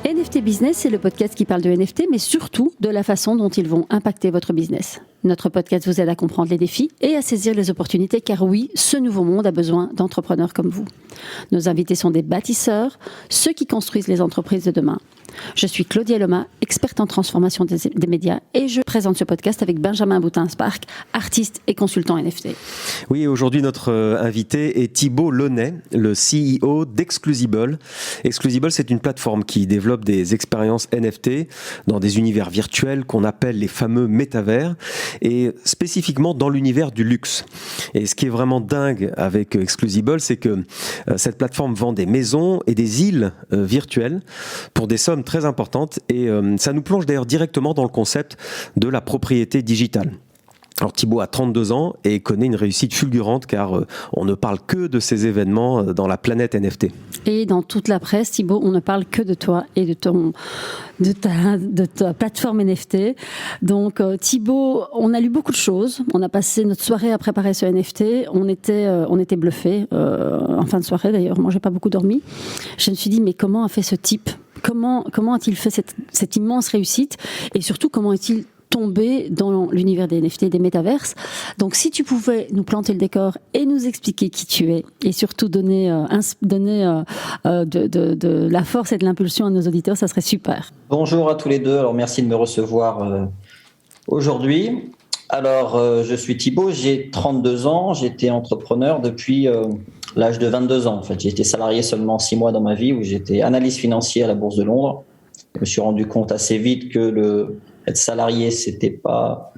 NFT Business, c'est le podcast qui parle de NFT, mais surtout de la façon dont ils vont impacter votre business. Notre podcast vous aide à comprendre les défis et à saisir les opportunités, car oui, ce nouveau monde a besoin d'entrepreneurs comme vous. Nos invités sont des bâtisseurs, ceux qui construisent les entreprises de demain. Je suis Claudia Loma, experte en transformation des médias, et je présente ce podcast avec Benjamin Boutin-Spark, artiste et consultant NFT. Oui, aujourd'hui notre invité est Thibault Launay, le CEO d'Exclusible. Exclusible, c'est une plateforme qui développe des expériences NFT dans des univers virtuels qu'on appelle les fameux métavers, et spécifiquement dans l'univers du luxe. Et ce qui est vraiment dingue avec Exclusible, c'est que cette plateforme vend des maisons et des îles virtuelles pour des sommes très importantes, et ça nous plonge d'ailleurs directement dans le concept de la propriété digitale. Alors Thibault a 32 ans et connaît une réussite fulgurante, car on ne parle que de ces événements dans la planète NFT. Et dans toute la presse, Thibault, on ne parle que de toi et de ta plateforme NFT. Donc Thibault, on a lu beaucoup de choses. On a passé notre soirée à préparer ce NFT. On était bluffés en fin de soirée d'ailleurs. Moi, j'ai pas beaucoup dormi. Je me suis dit, mais comment a fait ce type ? Comment a-t-il fait cette immense réussite ? Et surtout, comment est-il tombé dans l'univers des NFT, des métaverses. Donc, si tu pouvais nous planter le décor et nous expliquer qui tu es, et surtout donner de la force et de l'impulsion à nos auditeurs, ça serait super. Bonjour à tous les deux. Alors, merci de me recevoir aujourd'hui. Alors, je suis Thibault, j'ai 32 ans, j'étais entrepreneur depuis l'âge de 22 ans. En fait, j'ai été salarié seulement 6 mois dans ma vie, où j'étais analyste financier à la Bourse de Londres. Je me suis rendu compte assez vite que être salarié, c'était pas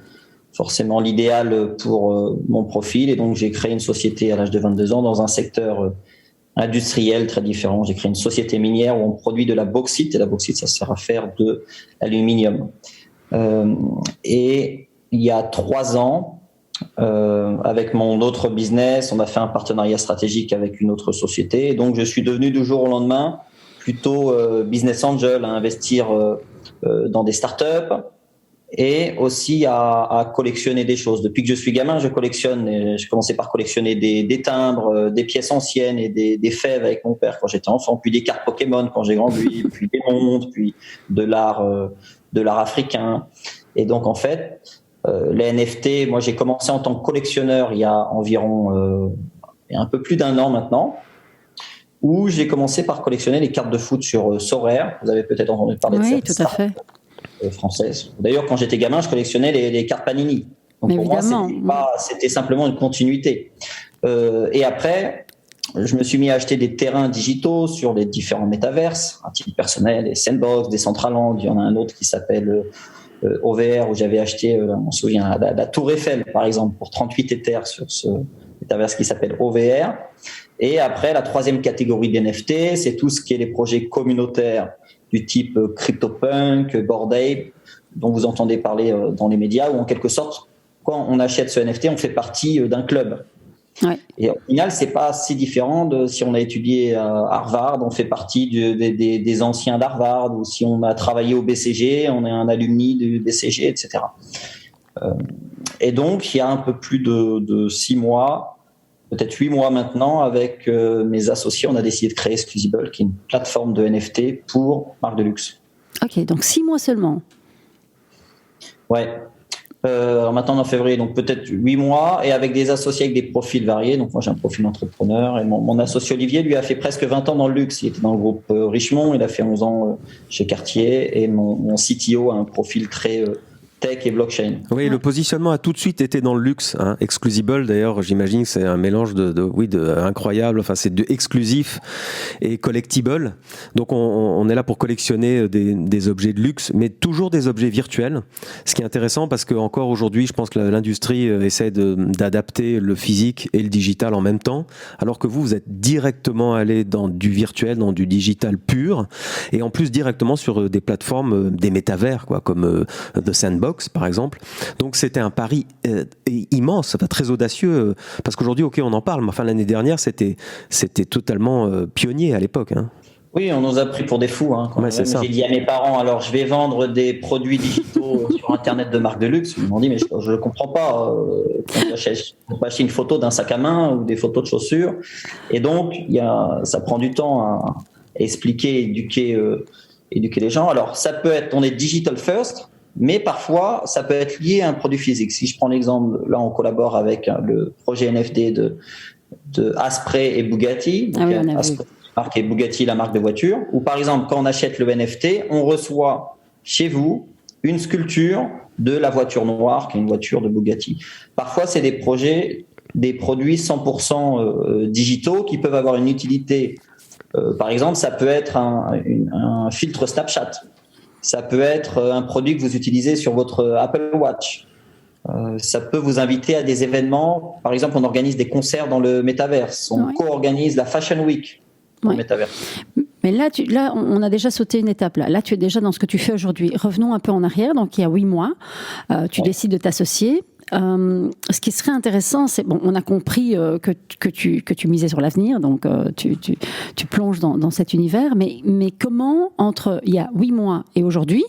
forcément l'idéal pour mon profil, et donc j'ai créé une société à l'âge de 22 ans dans un secteur industriel très différent. J'ai créé une société minière où on produit de la bauxite, et la bauxite, ça sert à faire de l'aluminium. Et il y a 3 ans, avec mon autre business, on a fait un partenariat stratégique avec une autre société, et donc je suis devenu du jour au lendemain plutôt business angel, à investir dans des startups, et aussi à collectionner des choses. Depuis que je suis gamin, je collectionne. Et je commençais par collectionner des timbres, des pièces anciennes et des fèves avec mon père quand j'étais enfant, puis des cartes Pokémon quand j'ai grandi, puis des montres, puis de l'art africain. Et donc en fait, les NFT, moi j'ai commencé en tant que collectionneur il y a environ un peu plus d'1 an maintenant, où j'ai commencé par collectionner les cartes de foot sur Sorare. Vous avez peut-être entendu parler de ça. Oui, tout à fait. Française. D'ailleurs, quand j'étais gamin, je collectionnais les cartes Panini. Donc pour moi, c'était simplement une continuité. Et après, je me suis mis à acheter des terrains digitaux sur les différents métaverses, à titre personnel, les Sandbox, Decentraland. Il y en a un autre qui s'appelle OVR, où j'avais acheté, on se souvient, la Tour Eiffel, par exemple, pour 38 Ethers sur ce métaverse qui s'appelle OVR. Et après, la 3e catégorie d'NFT, c'est tout ce qui est les projets communautaires du type CryptoPunk, Bored Ape, dont vous entendez parler dans les médias, où en quelque sorte, quand on achète ce NFT, on fait partie d'un club. Ouais. Et au final, c'est pas si différent de si on a étudié à Harvard, on fait partie des anciens d'Harvard, ou si on a travaillé au BCG, on est un alumni du BCG, etc. Et donc, il y a un peu plus de 6 mois, peut-être 8 mois maintenant, avec mes associés, on a décidé de créer Exclusible, qui est une plateforme de NFT pour marques de luxe. Ok, donc 6 mois seulement. Ouais. Maintenant, on est en février, donc peut-être 8 mois, et avec des associés avec des profils variés. Donc moi, j'ai un profil d'entrepreneur, et mon associé Olivier, lui, a fait presque 20 ans dans le luxe. Il était dans le groupe Richemont, il a fait 11 ans chez Cartier, et mon CTO a un profil très tech et blockchain. Oui, le positionnement a tout de suite été dans le luxe. Hein. Exclusible, d'ailleurs, j'imagine que c'est un mélange de incroyable. Enfin, c'est de exclusif et collectible. Donc, on est là pour collectionner des objets de luxe, mais toujours des objets virtuels. Ce qui est intéressant parce que encore aujourd'hui, je pense que l'industrie essaie d'adapter le physique et le digital en même temps, alors que vous êtes directement allé dans du virtuel, dans du digital pur, et en plus directement sur des plateformes, des métavers, quoi, comme The Sandbox, par exemple. Donc c'était un pari immense, enfin, très audacieux, parce qu'aujourd'hui, ok, on en parle, mais enfin l'année dernière, c'était totalement pionnier à l'époque. Hein. Oui, on nous a pris pour des fous. J'ai dit à mes parents, alors je vais vendre des produits digitaux sur Internet de marque de luxe. Ils m'ont dit, mais je ne comprends pas. On peut acheter une photo d'un sac à main ou des photos de chaussures. Et donc, ça prend du temps à expliquer, éduquer les gens. Alors, ça peut être, on est digital first, mais parfois, ça peut être lié à un produit physique. Si je prends l'exemple, là, on collabore avec le projet NFT de Asprey et Bugatti. Donc, Asprey, marque et Bugatti, la marque de voiture. Ou par exemple, quand on achète le NFT, on reçoit chez vous une sculpture de la voiture noire, qui est une voiture de Bugatti. Parfois, c'est des produits 100% digitaux qui peuvent avoir une utilité. Par exemple, ça peut être un filtre Snapchat. Ça peut être un produit que vous utilisez sur votre Apple Watch. Ça peut vous inviter à des événements. Par exemple, on organise des concerts dans le métaverse. On co-organise la Fashion Week dans le métaverse. Mais là, on a déjà sauté une étape. Là, tu es déjà dans ce que tu fais aujourd'hui. Revenons un peu en arrière. Donc, il y a 8 mois, tu décides de t'associer. Ce qui serait intéressant, c'est on a compris que tu misais sur l'avenir, donc tu plonges dans cet univers. Mais comment, entre il y a 8 mois et aujourd'hui,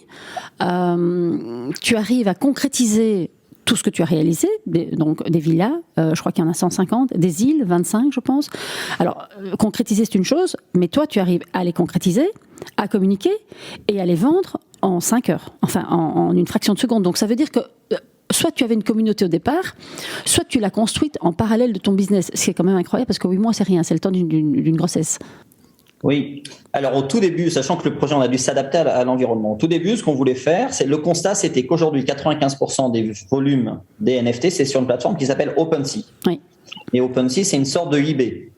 tu arrives à concrétiser tout ce que tu as réalisé, donc des villas, je crois qu'il y en a 150, des îles, 25 je pense. Alors, concrétiser c'est une chose, mais toi tu arrives à les concrétiser, à communiquer et à les vendre en 5 heures, enfin en une fraction de seconde. Donc ça veut dire que soit tu avais une communauté au départ, soit tu l'as construite en parallèle de ton business, ce qui est quand même incroyable parce que 8 mois c'est rien, c'est le temps d'une grossesse. Oui. Alors au tout début, sachant que le projet, on a dû s'adapter à l'environnement. Au tout début, ce qu'on voulait faire, le constat, c'était qu'aujourd'hui, 95% des volumes des NFT, c'est sur une plateforme qui s'appelle OpenSea. Oui. Et OpenSea, c'est une sorte de eBay.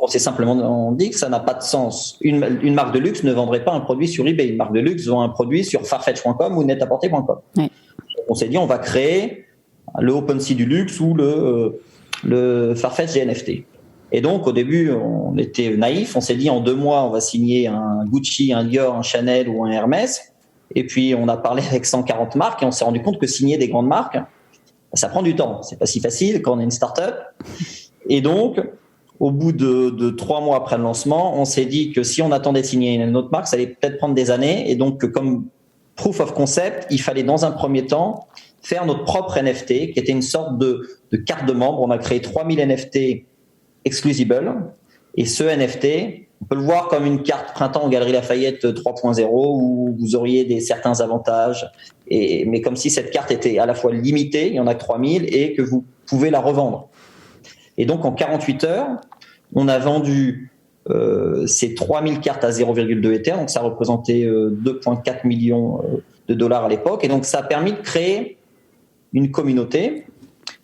On s'est simplement dit que ça n'a pas de sens. Une marque de luxe ne vendrait pas un produit sur eBay. Une marque de luxe vend un produit sur farfetch.com ou net-à-porter.com. Oui. On s'est dit, on va créer le OpenSea du luxe ou le Farfetch des NFT. Et donc, au début, on était naïf. On s'est dit, en 2 mois, on va signer un Gucci, un Dior, un Chanel ou un Hermès. Et puis, on a parlé avec 140 marques et on s'est rendu compte que signer des grandes marques, ça prend du temps. C'est pas si facile quand on est une start-up. Et donc, au bout de 3 mois après le lancement, on s'est dit que si on attendait de signer une autre marque, ça allait peut-être prendre des années. Et donc, comme proof of concept, il fallait dans un premier temps faire notre propre NFT, qui était une sorte de carte de membre. On a créé 3000 NFT exclusible. Et ce NFT, on peut le voir comme une carte printemps en Galerie Lafayette 3.0 où vous auriez certains avantages, mais comme si cette carte était à la fois limitée, il n'y en a que 3000, et que vous pouvez la revendre. Et donc en 48 heures, on a vendu ces 3000 cartes à 0,2 Ether, donc ça représentait 2,4 millions de dollars à l'époque. Et donc ça a permis de créer une communauté.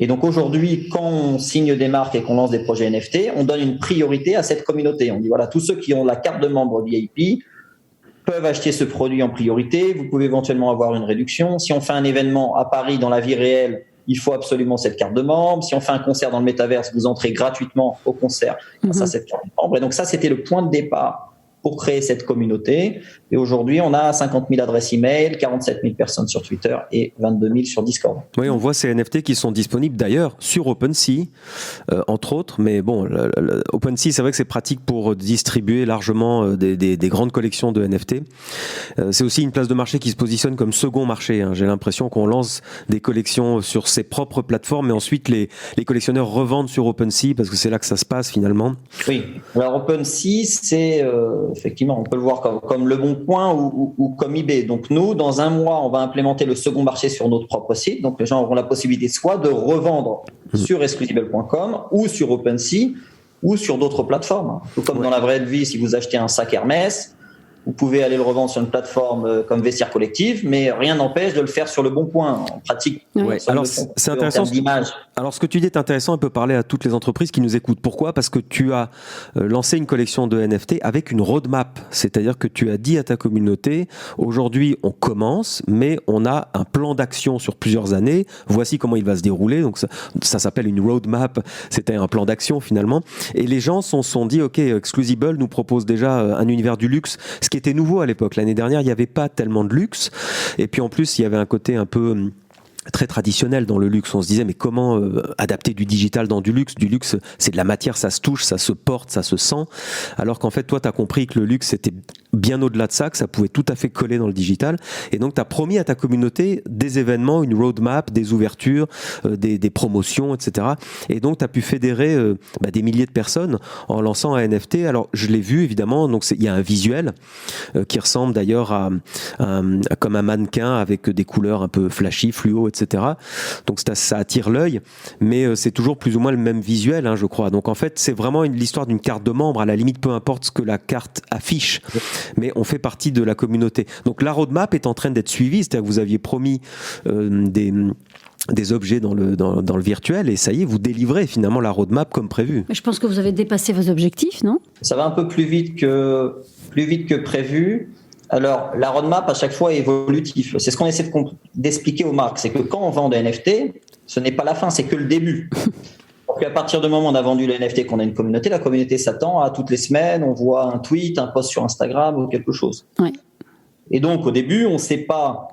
Et donc aujourd'hui, quand on signe des marques et qu'on lance des projets NFT, on donne une priorité à cette communauté. On dit voilà, tous ceux qui ont la carte de membre VIP peuvent acheter ce produit en priorité. Vous pouvez éventuellement avoir une réduction. Si on fait un événement à Paris dans la vie réelle, il faut absolument cette carte de membre. Si on fait un concert dans le métaverse, vous entrez gratuitement au concert grâce à cette carte de membre. Et donc ça, c'était le point de départ pour créer cette communauté. Et aujourd'hui, on a 50 000 adresses email, 47 000 personnes sur Twitter et 22 000 sur Discord. Oui, on voit ces NFT qui sont disponibles d'ailleurs sur OpenSea, entre autres. Mais bon, OpenSea, c'est vrai que c'est pratique pour distribuer largement des grandes collections de NFT. C'est aussi une place de marché qui se positionne comme second marché. J'ai l'impression qu'on lance des collections sur ses propres plateformes, mais ensuite les collectionneurs revendent sur OpenSea parce que c'est là que ça se passe finalement. Oui, alors OpenSea, c'est... effectivement, on peut le voir comme Le Bon Coin ou comme eBay. Donc nous, dans 1 mois, on va implémenter le second marché sur notre propre site. Donc les gens auront la possibilité soit de revendre sur exclusible.com ou sur OpenSea ou sur d'autres plateformes. Tout comme dans la vraie vie, si vous achetez un sac Hermès, vous pouvez aller le revendre sur une plateforme comme Vestiaire Collectif, mais rien n'empêche de le faire sur Le Bon Coin. En pratique, alors c'est intéressant. Alors ce que tu dis est intéressant, on peut parler à toutes les entreprises qui nous écoutent. Pourquoi ? Parce que tu as lancé une collection de NFT avec une roadmap, c'est-à-dire que tu as dit à ta communauté, aujourd'hui on commence, mais on a un plan d'action sur plusieurs années, voici comment il va se dérouler, donc ça s'appelle une roadmap, c'était un plan d'action finalement, et les gens se sont dit, ok, Exclusible nous propose déjà un univers du luxe, ce qui était nouveau à l'époque. L'année dernière, il n'y avait pas tellement de luxe, et puis en plus il y avait un côté un peu très traditionnel dans le luxe. On se disait mais comment adapter du digital dans du luxe ? Du luxe, c'est de la matière, ça se touche, ça se porte, ça se sent. Alors qu'en fait, toi, tu as compris que le luxe, c'était bien au-delà de ça, que ça pouvait tout à fait coller dans le digital. Et donc, tu as promis à ta communauté des événements, une roadmap, des ouvertures, des promotions, etc. Et donc, tu as pu fédérer des milliers de personnes en lançant un NFT. Alors, je l'ai vu, évidemment. Donc, il y a un visuel qui ressemble d'ailleurs à comme un mannequin avec des couleurs un peu flashy, fluo, etc. Donc, ça attire l'œil, mais c'est toujours plus ou moins le même visuel, hein, je crois. Donc, en fait, c'est vraiment l'histoire d'une carte de membre. À la limite, peu importe ce que la carte affiche, mais on fait partie de la communauté. Donc la roadmap est en train d'être suivie, c'est-à-dire que vous aviez promis des objets dans le virtuel et ça y est, vous délivrez finalement la roadmap comme prévu. Mais je pense que vous avez dépassé vos objectifs, non ? Ça va un peu plus vite que prévu. Alors la roadmap à chaque fois est évolutive. C'est ce qu'on essaie d'expliquer aux marques, c'est que quand on vend des NFT, ce n'est pas la fin, c'est que le début. Donc à partir du moment où on a vendu les NFT, qu'on a une communauté, la communauté s'attend à toutes les semaines, on voit un tweet, un post sur Instagram ou quelque chose. Ouais. Et donc au début, on ne sait pas.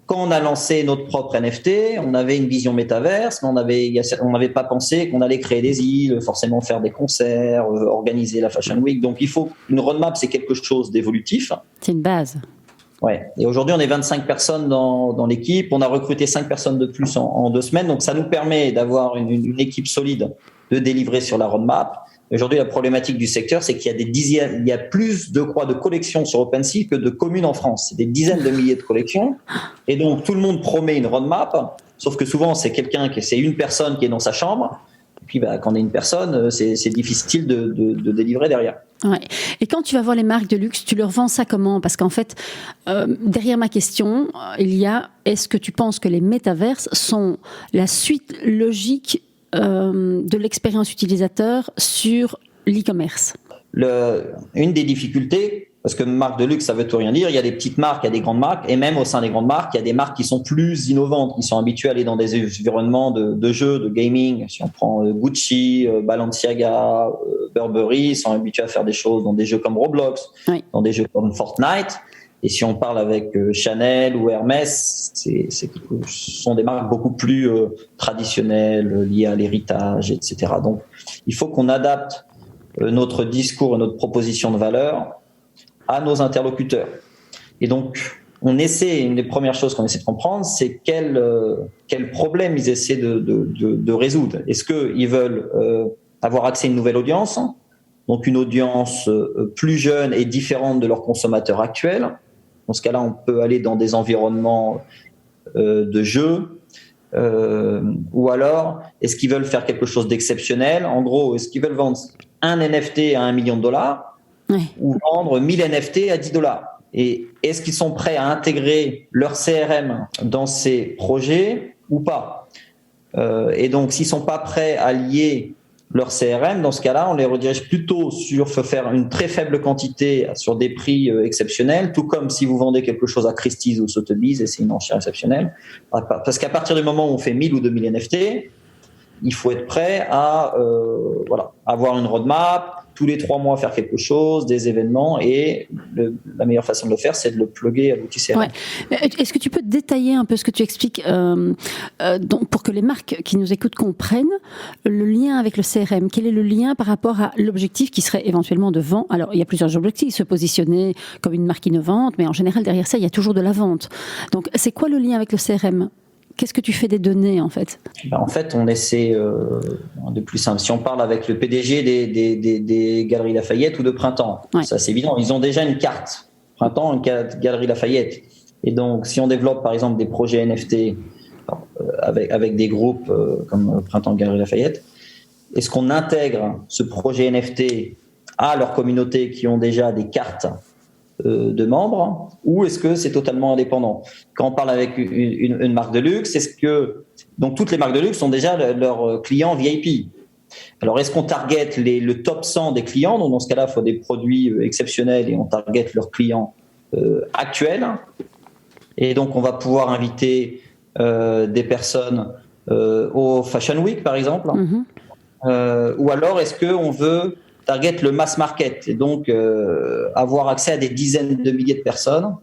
Quand on a lancé notre propre NFT, on avait une vision métaverse, mais on n'avait pas pensé qu'on allait créer des îles, forcément faire des concerts, organiser la Fashion Week. Donc une roadmap, c'est quelque chose d'évolutif. C'est une base. Ouais. Et aujourd'hui, on est 25 personnes dans l'équipe. On a recruté 5 personnes de plus en 2 semaines. Donc, ça nous permet d'avoir une équipe solide de délivrer sur la roadmap. Aujourd'hui, la problématique du secteur, c'est qu'il y a plus de collections sur OpenSea que de communes en France. C'est des dizaines de milliers de collections. Et donc, tout le monde promet une roadmap. Sauf que souvent, c'est une personne qui est dans sa chambre. Et puis, quand on est une personne, c'est difficile de délivrer derrière. Ouais. Et quand tu vas voir les marques de luxe, tu leur vends ça comment ? Parce qu'en fait, derrière ma question, il y a est-ce que tu penses que les métaverses sont la suite logique de l'expérience utilisateur sur l'e-commerce ? Une des difficultés, parce que marque de luxe, ça veut tout rien dire, il y a des petites marques, il y a des grandes marques, et même au sein des grandes marques, il y a des marques qui sont plus innovantes, qui sont habituées à aller dans des environnements de jeux, de gaming. Si on prend Gucci, Balenciaga, Burberry, ils sont habitués à faire des choses dans des jeux comme Roblox, oui, dans des jeux comme Fortnite. Et si on parle avec Chanel ou Hermès, ce sont des marques beaucoup plus traditionnelles, liées à l'héritage, etc. Donc, il faut qu'on adapte notre discours et notre proposition de valeur à nos interlocuteurs. Et donc, une des premières choses qu'on essaie de comprendre, c'est quel problème ils essaient de résoudre. Est-ce qu'ils veulent avoir accès à une nouvelle audience, donc une audience plus jeune et différente de leurs consommateurs actuels? Dans ce cas-là, on peut aller dans des environnements de jeux. Ou alors, est-ce qu'ils veulent faire quelque chose d'exceptionnel? En gros, est-ce qu'ils veulent vendre un NFT à $1 million ou vendre 1000 NFT à $10? Et est-ce qu'ils sont prêts à intégrer leur CRM dans ces projets ou pas? Et donc, s'ils ne sont pas prêts à lier leur CRM, dans ce cas-là, on les redirige plutôt sur faire une très faible quantité sur des prix exceptionnels, tout comme si vous vendez quelque chose à Christie's ou Sotheby's et c'est une enchère exceptionnelle. Parce qu'à partir du moment où on fait 1000 ou 2000 NFT, il faut être prêt à avoir une roadmap, tous les 3 mois faire quelque chose, des événements, et la meilleure façon de le faire, c'est de le plugger à l'outil CRM. Ouais. Est-ce que tu peux détailler un peu ce que tu expliques donc pour que les marques qui nous écoutent comprennent le lien avec le CRM? Quel est le lien par rapport à l'objectif qui serait éventuellement de vendre? Alors, il y a plusieurs objectifs, se positionner comme une marque innovante, mais en général, derrière ça, il y a toujours de la vente. Donc, c'est quoi le lien avec le CRM? Qu'est-ce que tu fais des données, en fait? En fait, on essaie de plus simple. Si on parle avec le PDG des Galeries Lafayette ou de Printemps, ouais, ça c'est évident, ils ont déjà une carte Printemps, une carte Galerie Lafayette. Et donc, si on développe par exemple des projets NFT avec des groupes comme Printemps Galerie Lafayette, est-ce qu'on intègre ce projet NFT à leur communauté qui ont déjà des cartes de membres, ou est-ce que c'est totalement indépendant? Quand on parle avec une marque de luxe, donc toutes les marques de luxe sont déjà leurs clients VIP. Alors est-ce qu'on target le top 100 des clients? Donc dans ce cas-là, il faut des produits exceptionnels et on target leurs clients actuels. Et donc on va pouvoir inviter des personnes au Fashion Week par exemple. Mm-hmm. Ou alors est-ce qu'on veut target le mass market et donc avoir accès à des dizaines de milliers de personnes.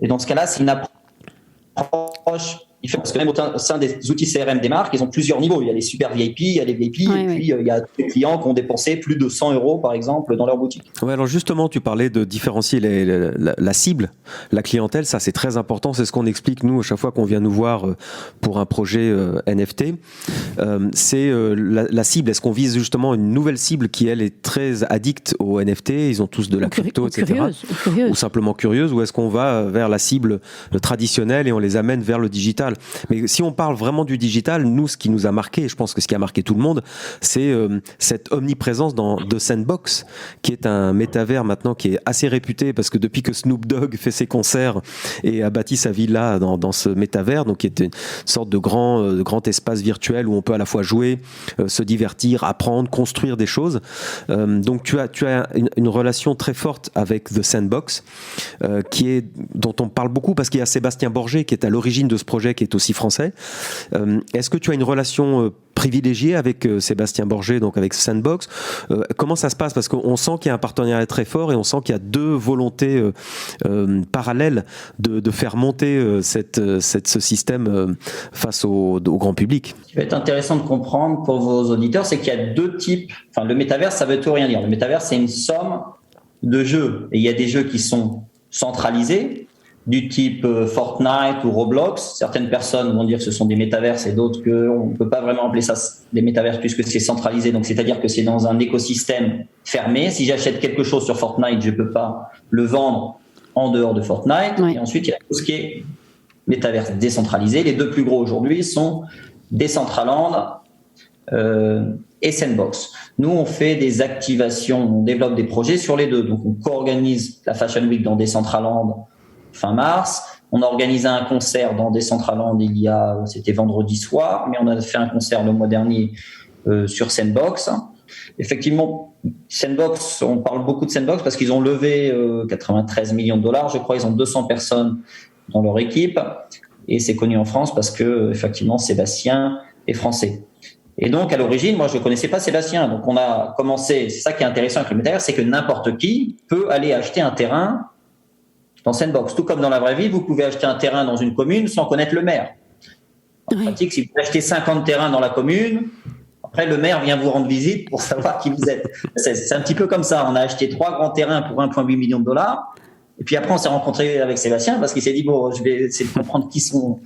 Et dans ce cas-là, c'est une approche parce que même au sein des outils CRM des marques, ils ont plusieurs niveaux. Il y a les super VIP, il y a les VIP, et puis il y a des clients qui ont dépensé plus de 100 € par exemple dans leur boutique. Ouais, alors justement, tu parlais de différencier la cible, la clientèle, ça c'est très important. C'est ce qu'on explique nous à chaque fois qu'on vient nous voir pour un projet NFT. C'est la cible. Est-ce qu'on vise justement une nouvelle cible qui elle est très addicte aux NFT, ils ont tous de la crypto, etc. Ou simplement curieuse, ou est-ce qu'on va vers la cible traditionnelle et on les amène vers le digital? Mais si on parle vraiment du digital, nous, ce qui nous a marqué, et je pense que ce qui a marqué tout le monde, c'est cette omniprésence dans The Sandbox, qui est un métavers maintenant qui est assez réputé, parce que depuis que Snoop Dogg fait ses concerts et a bâti sa villa dans ce métavers, donc qui est une sorte de grand espace virtuel où on peut à la fois jouer, se divertir, apprendre, construire des choses. Donc tu as une relation très forte avec The Sandbox, dont on parle beaucoup parce qu'il y a Sébastien Borgé qui est à l'origine de ce projet, qui est aussi français. Est-ce que tu as une relation privilégiée avec Sébastien Borgé, donc avec Sandbox? Comment ça se passe? Parce qu'on sent qu'il y a un partenariat très fort et on sent qu'il y a deux volontés parallèles de faire monter ce système face au grand public. Ce qui va être intéressant de comprendre pour vos auditeurs, c'est qu'il y a deux types. Enfin, le métavers, ça veut tout rien dire. Le métavers, c'est une somme de jeux. Et il y a des jeux qui sont centralisés, du type Fortnite ou Roblox. Certaines personnes vont dire que ce sont des métaverses et d'autres qu'on ne peut pas vraiment appeler ça des métaverses puisque c'est centralisé. Donc, c'est-à-dire que c'est dans un écosystème fermé. Si j'achète quelque chose sur Fortnite, je ne peux pas le vendre en dehors de Fortnite. Oui. Et ensuite, il y a tout ce qui est métaverse décentralisé. Les deux plus gros aujourd'hui sont Decentraland et Sandbox. Nous, on fait des activations, on développe des projets sur les deux. Donc, on co-organise la Fashion Week dans Decentraland fin mars. On a organisé un concert dans Decentraland c'était vendredi soir, mais on a fait un concert le mois dernier sur Sandbox. Effectivement, Sandbox, on parle beaucoup de Sandbox parce qu'ils ont levé 93 millions de dollars. Je crois ils ont 200 personnes dans leur équipe et c'est connu en France parce que effectivement Sébastien est français. Et donc à l'origine, moi je ne connaissais pas Sébastien, donc on a commencé. C'est ça qui est intéressant avec le métavers, c'est que n'importe qui peut aller acheter un terrain dans Sandbox. Tout comme dans la vraie vie, vous pouvez acheter un terrain dans une commune sans connaître le maire. En pratique, si vous achetez 50 terrains dans la commune, après le maire vient vous rendre visite pour savoir qui vous êtes. C'est un petit peu comme ça. On a acheté 3 grands terrains pour 1,8 million de dollars. Et puis après, on s'est rencontré avec Sébastien parce qu'il s'est dit, bon, je vais essayer de comprendre qui sont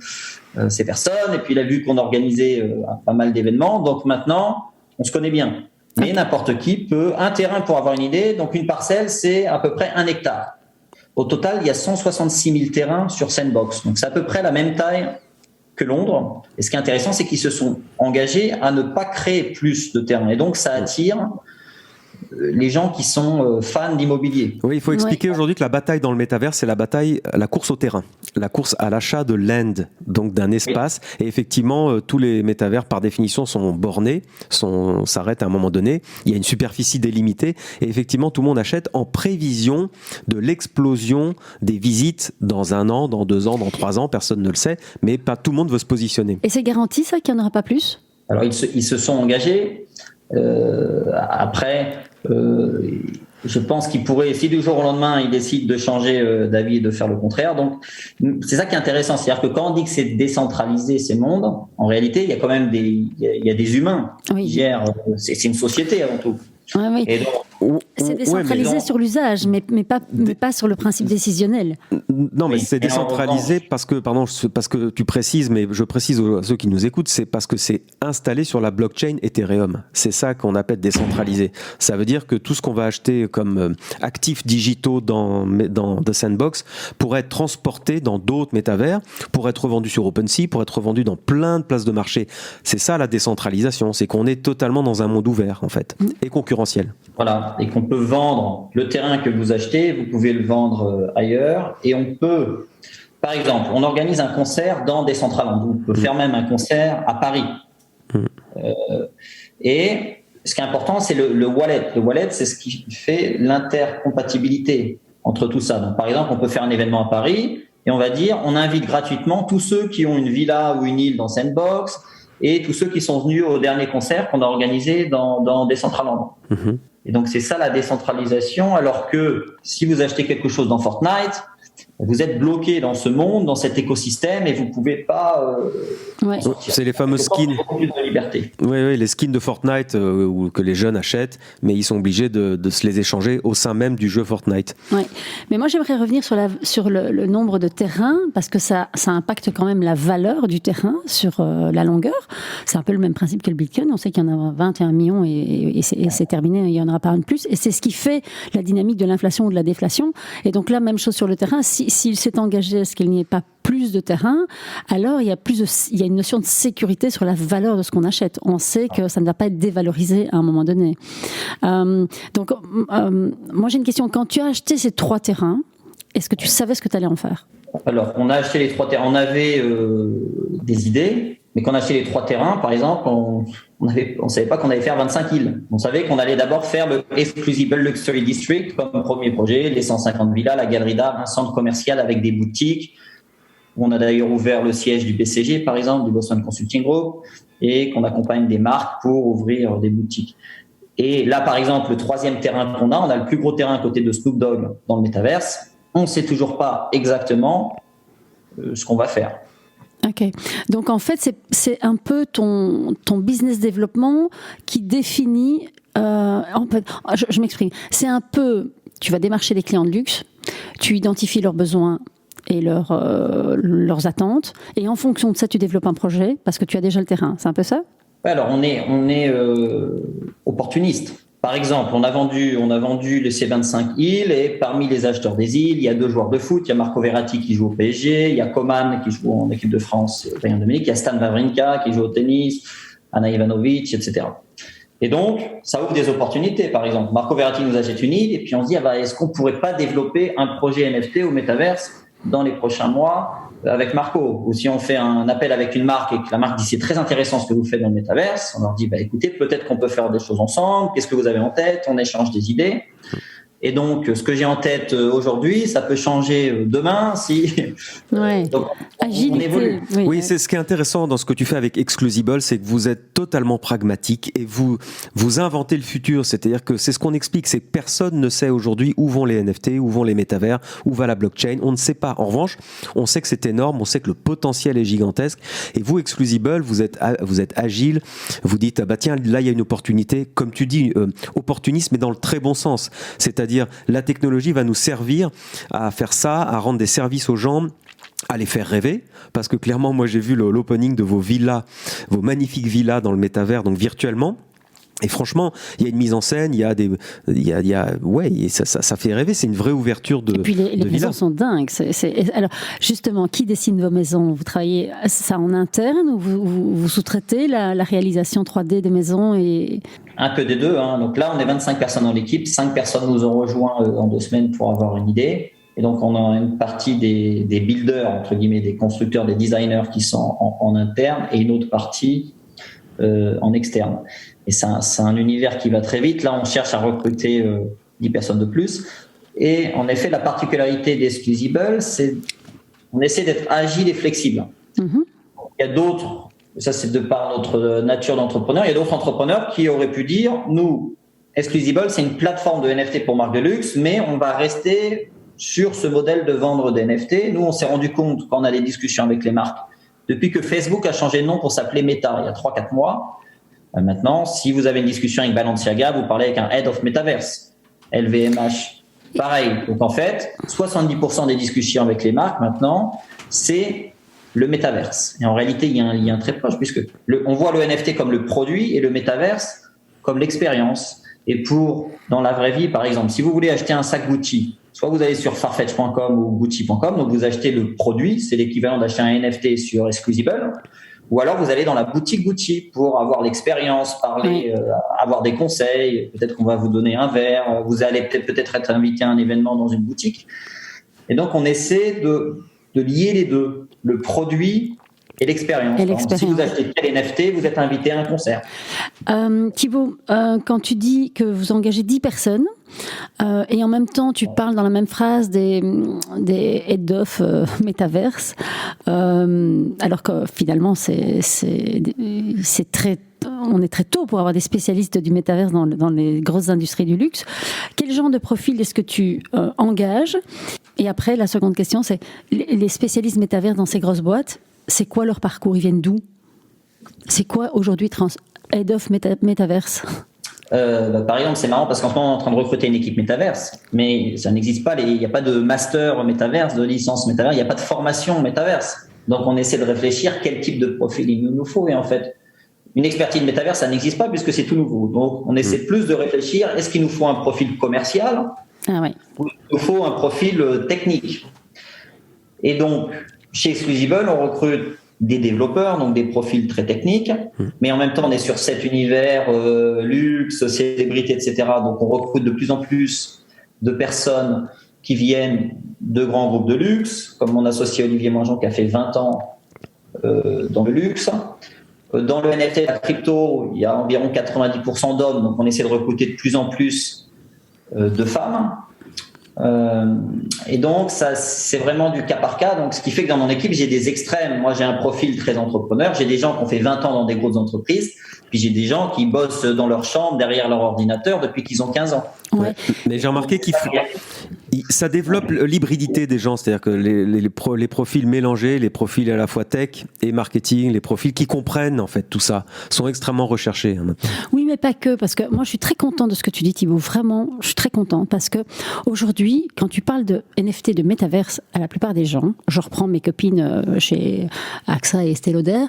ces personnes. Et puis il a vu qu'on organisait pas mal d'événements. Donc maintenant, on se connaît bien. Mais n'importe qui peut, un terrain pour avoir une idée. Donc une parcelle, c'est à peu près 1 hectare. Au total, il y a 166 000 terrains sur Sandbox. Donc, c'est à peu près la même taille que Londres. Et ce qui est intéressant, c'est qu'ils se sont engagés à ne pas créer plus de terrains. Et donc, ça attire les gens qui sont fans d'immobilier. Oui, il faut expliquer aujourd'hui que la bataille dans le métavers, c'est la course au terrain, la course à l'achat de land, donc d'un espace. Oui. Et effectivement, tous les métavers, par définition, sont bornés, s'arrêtent à un moment donné. Il y a une superficie délimitée. Et effectivement, tout le monde achète en prévision de l'explosion des visites dans 1 an, dans 2 ans, dans 3 ans. Personne ne le sait, mais pas tout le monde veut se positionner. Et c'est garanti, ça, qu'il n'y en aura pas plus? Alors, ils se sont engagés. Après, je pense qu'il pourrait, si du jour au lendemain, il décide de changer d'avis et de faire le contraire. Donc, c'est ça qui est intéressant. C'est-à-dire que quand on dit que c'est décentralisé, ces mondes, en réalité, il y a quand même il y a des humains qui gèrent. C'est une société avant tout. Oui. Et donc, c'est décentralisé sur l'usage, mais pas sur le principe décisionnel. Non, mais c'est décentralisé parce que tu précises, mais je précise à ceux qui nous écoutent, c'est parce que c'est installé sur la blockchain Ethereum. C'est ça qu'on appelle décentralisé. Ça veut dire que tout ce qu'on va acheter comme actifs digitaux dans The Sandbox pourrait être transporté dans d'autres métavers, pour être revendu sur OpenSea, pour être revendu dans plein de places de marché. C'est ça la décentralisation, c'est qu'on est totalement dans un monde ouvert en fait, et concurrentiel. Voilà, et qu'on peut vendre le terrain que vous achetez, vous pouvez le vendre ailleurs, et on peut, par exemple, on organise un concert dans Decentraland, on peut faire même un concert à Paris. Et ce qui est important, c'est le wallet. Le wallet, c'est ce qui fait l'intercompatibilité entre tout ça. Donc, par exemple, on peut faire un événement à Paris, et on va dire, on invite gratuitement tous ceux qui ont une villa ou une île dans Sandbox, et tous ceux qui sont venus au dernier concert qu'on a organisé dans Decentraland. Et donc, c'est ça la décentralisation, alors que si vous achetez quelque chose dans Fortnite, vous êtes bloqué dans ce monde, dans cet écosystème, et vous pouvez pas. C'est les fameux skins. Beaucoup plus de liberté. Oui, les skins de Fortnite que les jeunes achètent, mais ils sont obligés de se les échanger au sein même du jeu Fortnite. Oui, mais moi j'aimerais revenir sur le nombre de terrains, parce que ça impacte quand même la valeur du terrain sur la longueur. C'est un peu le même principe que le Bitcoin. On sait qu'il y en a 21 millions et c'est terminé, il n'y en aura pas un de plus. Et c'est ce qui fait la dynamique de l'inflation ou de la déflation. Et donc là, même chose sur le terrain. S'il s'est engagé à ce qu'il n'y ait pas plus de terrain, alors il y a une notion de sécurité sur la valeur de ce qu'on achète. On sait que ça ne va pas être dévalorisé à un moment donné. Donc, moi j'ai une question. Quand tu as acheté ces 3 terrains, est-ce que tu savais ce que tu allais en faire ? Alors, on a acheté les 3 terrains. On avait des idées, mais quand on a acheté les 3 terrains, par exemple, on savait pas qu'on allait faire 25 îles. On savait qu'on allait d'abord faire le Exclusible Luxury District comme premier projet, les 150 villas, la galerie d'art, un centre commercial avec des boutiques. On a d'ailleurs ouvert le siège du BCG, par exemple, du Boston Consulting Group, et qu'on accompagne des marques pour ouvrir des boutiques. Et là, par exemple, le 3e terrain qu'on a, on a le plus gros terrain à côté de Snoop Dogg dans le métaverse. On ne sait toujours pas exactement ce qu'on va faire. Ok. Donc en fait, c'est un peu ton business développement qui définit. Je m'exprime. C'est un peu. Tu vas démarcher les clients de luxe. Tu identifies leurs besoins et leurs attentes. Et en fonction de ça, tu développes un projet parce que tu as déjà le terrain. C'est un peu ça ? Alors on est opportuniste. Par exemple, on a vendu ces 25 îles et parmi les acheteurs des îles, il y a 2 joueurs de foot. Il y a Marco Verratti qui joue au PSG, il y a Coman qui joue en équipe de France, Bayern de Munich, il y a Stan Wawrinka qui joue au tennis, Ana Ivanovic, etc. Et donc, ça ouvre des opportunités. Par exemple, Marco Verratti nous achète une île et puis on se dit, est-ce qu'on pourrait pas développer un projet NFT au Metaverse dans les prochains mois avec Marco? Ou si on fait un appel avec une marque et que la marque dit c'est très intéressant ce que vous faites dans le Metaverse, on leur dit écoutez, peut-être qu'on peut faire des choses ensemble, qu'est-ce que vous avez en tête? On échange des idées. Et donc, ce que j'ai en tête aujourd'hui, ça peut changer demain si. Ouais. Donc, on évolue. Oui, c'est ce qui est intéressant dans ce que tu fais avec Exclusible, c'est que vous êtes totalement pragmatique et vous inventez le futur. C'est-à-dire que c'est ce qu'on explique, c'est que personne ne sait aujourd'hui où vont les NFT, où vont les métavers, où va la blockchain. On ne sait pas. En revanche, on sait que c'est énorme, on sait que le potentiel est gigantesque. Et vous, Exclusible, vous êtes agile. Vous dites tiens, là il y a une opportunité, comme tu dis, opportuniste, mais dans le très bon sens. C'est-à-dire la technologie va nous servir à faire ça, à rendre des services aux gens, à les faire rêver, parce que clairement, moi j'ai vu l'opening de vos villas, vos magnifiques villas dans le métavers, donc virtuellement. Et franchement, il y a une mise en scène, ça fait rêver, c'est une vraie ouverture de. Et puis les maisons sont dingues. Alors justement, qui dessine vos maisons? Vous travaillez ça en interne ou vous sous-traitez la réalisation 3D des maisons et... Un peu des deux. Donc là, on est 25 personnes dans l'équipe, 5 personnes nous ont rejoints en 2 semaines pour avoir une idée. Et donc, on a une partie des builders, entre guillemets, des constructeurs, des designers qui sont en interne et une autre partie en externe. Et c'est un univers qui va très vite. Là, on cherche à recruter 10 personnes de plus. Et en effet, la particularité d'Exclusible, c'est on essaie d'être agile et flexible. Mm-hmm. Il y a d'autres, ça c'est de par notre nature d'entrepreneur, il y a d'autres entrepreneurs qui auraient pu dire, nous, Exclusible, c'est une plateforme de NFT pour marque de luxe, mais on va rester sur ce modèle de vendre des NFT. Nous, on s'est rendu compte, quand on a des discussions avec les marques, depuis que Facebook a changé de nom pour s'appeler Meta, il y a 3-4 mois, maintenant, si vous avez une discussion avec Balenciaga, vous parlez avec un Head of Metaverse, LVMH. Pareil. Donc, en fait, 70% des discussions avec les marques, maintenant, c'est le Metaverse. Et en réalité, il y a un lien très proche, puisque on voit le NFT comme le produit et le Metaverse comme l'expérience. Et dans la vraie vie, par exemple, si vous voulez acheter un sac Gucci, soit vous allez sur farfetch.com ou gucci.com, donc vous achetez le produit, c'est l'équivalent d'acheter un NFT sur Exclusible, ou alors vous allez dans la boutique Gucci pour avoir l'expérience, parler, avoir des conseils, peut-être qu'on va vous donner un verre, vous allez peut-être être invité à un événement dans une boutique. Et donc on essaie de lier les deux, le produit et l'expérience. Si vous achetez tel NFT, vous êtes invité à un concert. Thibaut, quand tu dis que vous engagez 10 personnes, et en même temps tu parles dans la même phrase des head of Metaverse, alors que finalement c'est très... on est très tôt pour avoir des spécialistes du métaverse dans les grosses industries du luxe. Quel genre de profil est-ce que tu engages? Et après, la seconde question, c'est les spécialistes métaverse dans ces grosses boîtes, c'est quoi leur parcours? Ils viennent d'où? C'est quoi aujourd'hui Head of Metaverse? Par exemple, c'est marrant parce qu'en ce moment, on est en train de recruter une équipe métaverse, mais ça n'existe pas. Il n'y a pas de master métaverse, de licence métaverse, il n'y a pas de formation métaverse. Donc, on essaie de réfléchir quel type de profil il nous faut. Et en fait, une expertise métaverse, ça n'existe pas puisque c'est tout nouveau. Donc, on essaie plus de réfléchir, est-ce qu'il nous faut un profil commercial ou il nous faut un profil technique? Et donc, chez Exclusible, on recrute des développeurs, donc des profils très techniques, mais en même temps, on est sur cet univers luxe, célébrité, etc. Donc, on recrute de plus en plus de personnes qui viennent de grands groupes de luxe, comme mon associé Olivier Mangeon qui a fait 20 ans dans le luxe. Dans le NFT et la crypto, il y a environ 90% d'hommes, donc on essaie de recruter de plus en plus de femmes. Et donc, ça, c'est vraiment du cas par cas. Donc, ce qui fait que dans mon équipe, j'ai des extrêmes. Moi, j'ai un profil très entrepreneur. J'ai des gens qui ont fait 20 ans dans des grosses entreprises. Puis, j'ai des gens qui bossent dans leur chambre, derrière leur ordinateur, depuis qu'ils ont 15 ans. Ouais. Mais j'ai remarqué ça développe l'hybridité des gens, c'est-à-dire que les profils mélangés, les profils à la fois tech et marketing, les profils qui comprennent en fait tout ça, sont extrêmement recherchés. Oui, mais pas que, parce que moi je suis très content de ce que tu dis, Thibaut, vraiment, je suis très content, parce que aujourd'hui, quand tu parles de NFT, de métaverse, à la plupart des gens, je reprends mes copines chez AXA et Estée Lauder,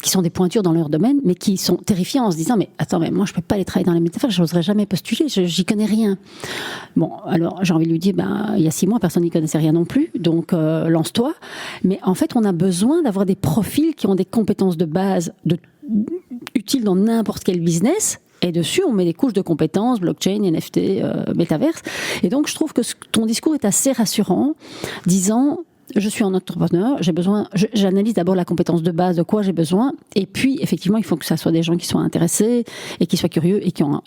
qui sont des pointures dans leur domaine, mais qui sont terrifiées en se disant, mais attends, mais moi je peux pas aller travailler dans les métaverses, j'oserais jamais postuler, j'y connais rien. Bon, alors j'ai envie de lui dire, il y a 6 mois, personne n'y connaissait rien non plus, donc lance-toi. Mais en fait, on a besoin d'avoir des profils qui ont des compétences de base utiles dans n'importe quel business. Et dessus, on met des couches de compétences, blockchain, NFT, métaverse. Et donc, je trouve que ton discours est assez rassurant, disant, je suis un entrepreneur, j'analyse d'abord la compétence de base, de quoi j'ai besoin, et puis, effectivement, il faut que ça soit des gens qui soient intéressés, et qui soient curieux, et qui ont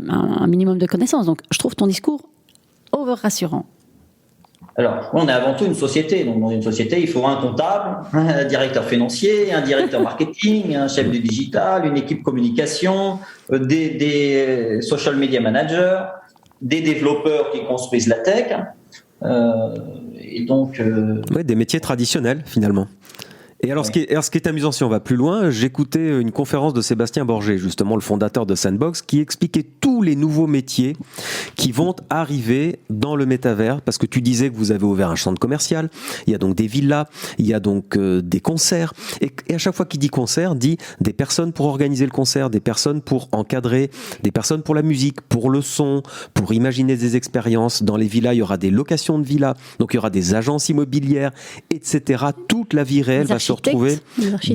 un minimum de connaissances. Donc, je trouve ton discours over-rassurant. Alors, on est avant tout une société. Donc, dans une société, il faut un comptable, un directeur financier, un directeur marketing, un chef du digital, une équipe communication, des social media managers, des développeurs qui construisent la tech. Et donc, ouais, des métiers traditionnels, finalement. Et alors, ce qui est amusant, si on va plus loin, j'écoutais une conférence de Sébastien Borgé, justement le fondateur de Sandbox, qui expliquait tous les nouveaux métiers qui vont arriver dans le métavers, parce que tu disais que vous avez ouvert un centre commercial, il y a donc des villas, il y a donc des concerts, et à chaque fois qu'il dit concert, dit des personnes pour organiser le concert, des personnes pour encadrer, des personnes pour la musique, pour le son, pour imaginer des expériences. Dans les villas, il y aura des locations de villas, donc il y aura des agences immobilières, etc. Toute la vie réelle va se retrouver